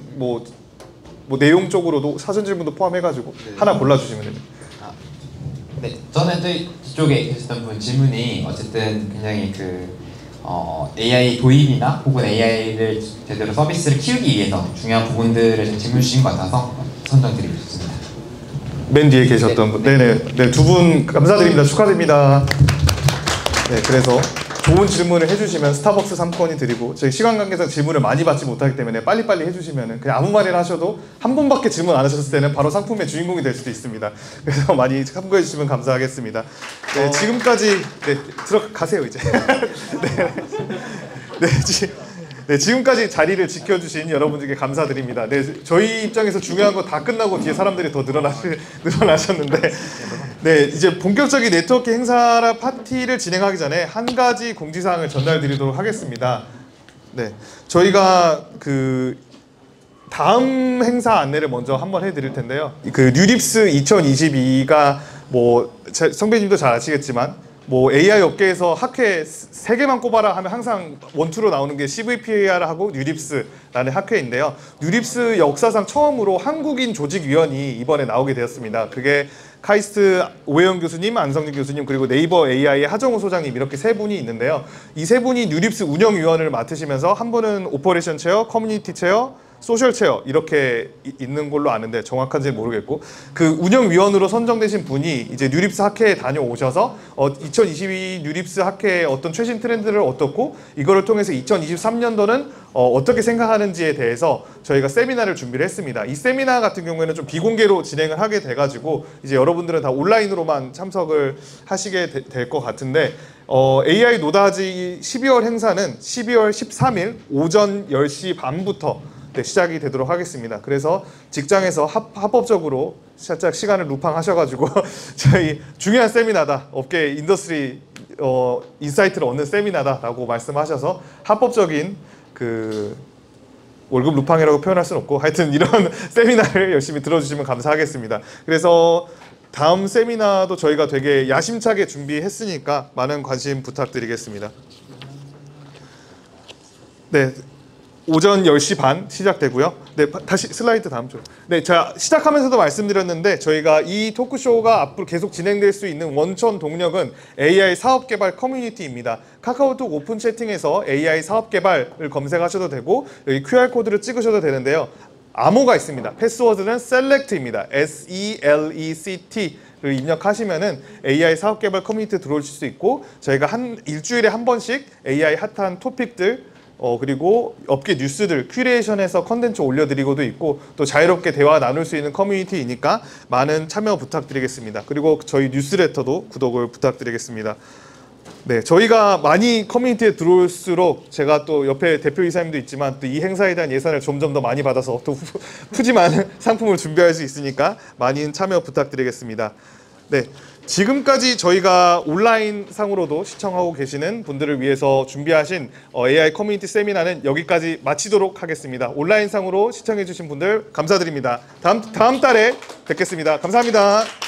내용 쪽으로도 사전 질문도 포함해가지고 하나 골라주시면 됩니다. 네, 저는 또 이쪽에 계셨던 분 질문이 어쨌든 굉장히 AI 도입이나 혹은 AI를 제대로 서비스를 키우기 위해서 중요한 부분들을 질문 주신 것 같아서 선정드리고 싶습니다. 맨 뒤에 계셨던 분, 네네, 두 분 감사드립니다. 축하드립니다. 네, 그래서 좋은 질문을 해주시면 스타벅스 상품권이 드리고 저희 시간 관계상 질문을 많이 받지 못하기 때문에 빨리빨리 해주시면 그냥 아무 말이나 하셔도 한 분밖에 질문 안 하셨을 때는 바로 상품의 주인공이 될 수도 있습니다. 그래서 많이 참고해 주시면 감사하겠습니다. 네, 지금까지 들어가세요 이제. 지금까지 자리를 지켜주신 여러분들께 감사드립니다. 네, 저희 입장에서 중요한 거 다 끝나고 뒤에 사람들이 더 늘어나셨는데 네, 이제 본격적인 네트워크 행사라 파티를 진행하기 전에 한 가지 공지사항을 전달드리도록 하겠습니다. 네, 저희가 다음 행사 안내를 먼저 한번 해드릴 텐데요. 뉴립스 2022가 성배님도 잘 아시겠지만 AI 업계에서 학회 3개만 꼽아라 하면 항상 원투로 나오는 게 CVPAR하고 뉴립스라는 학회인데요. 뉴립스 역사상 처음으로 한국인 조직위원이 이번에 나오게 되었습니다. 그게 카이스트 오해영 교수님, 안성진 교수님, 그리고 네이버 AI의 하정우 소장님 이렇게 3분이 있는데요. 이 3분이 뉴립스 운영위원을 맡으시면서 한 분은 오퍼레이션 체어, 커뮤니티 체어, 소셜 체어 이렇게 있는 걸로 아는데 정확한지는 모르겠고 운영위원으로 선정되신 분이 이제 뉴립스 학회에 다녀오셔서 2022 뉴립스 학회의 어떤 최신 트렌드를 어떻고 이거를 통해서 2023년도는 어떻게 생각하는지에 대해서 저희가 세미나를 준비를 했습니다. 이 세미나 같은 경우에는 좀 비공개로 진행을 하게 돼가지고 이제 여러분들은 다 온라인으로만 참석을 하시게 될 것 같은데 AI 노다지 12월 행사는 12월 13일 오전 10시 반부터 시작이 되도록 하겠습니다. 그래서 직장에서 합법적으로 살짝 시간을 루팡하셔가지고 저희 중요한 세미나다, 업계 인더스트리 인사이트를 얻는 세미나다라고 말씀하셔서 합법적인 월급 루팡이라고 표현할 수는 없고 하여튼 이런 세미나를 열심히 들어주시면 감사하겠습니다. 그래서 다음 세미나도 저희가 되게 야심차게 준비했으니까 많은 관심 부탁드리겠습니다. 네, 오전 10시 반 시작되고요. 네, 다시 슬라이드 다음 쪽. 네, 제가 시작하면서도 말씀드렸는데 저희가 이 토크쇼가 앞으로 계속 진행될 수 있는 원천 동력은 AI 사업개발 커뮤니티입니다. 카카오톡 오픈 채팅에서 AI 사업개발을 검색하셔도 되고 여기 QR코드를 찍으셔도 되는데요. 암호가 있습니다. 패스워드는 select입니다. SELECT를 입력하시면은 AI 사업개발 커뮤니티에 들어오실 수 있고 저희가 일주일에 한 번씩 AI 핫한 토픽들 그리고 업계 뉴스들 큐레이션해서 컨텐츠 올려드리고도 있고 또 자유롭게 대화 나눌 수 있는 커뮤니티이니까 많은 참여 부탁드리겠습니다. 그리고 저희 뉴스레터도 구독을 부탁드리겠습니다. 네, 저희가 많이 커뮤니티에 들어올수록 제가 또 옆에 대표이사님도 있지만 또 이 행사에 대한 예산을 점점 더 많이 받아서 또 푸짐한 상품을 준비할 수 있으니까 많은 참여 부탁드리겠습니다. 네, 지금까지 저희가 온라인 상으로도 시청하고 계시는 분들을 위해서 준비하신 AI 커뮤니티 세미나는 여기까지 마치도록 하겠습니다. 온라인 상으로 시청해 주신 분들 감사드립니다. 다음 달에 뵙겠습니다. 감사합니다.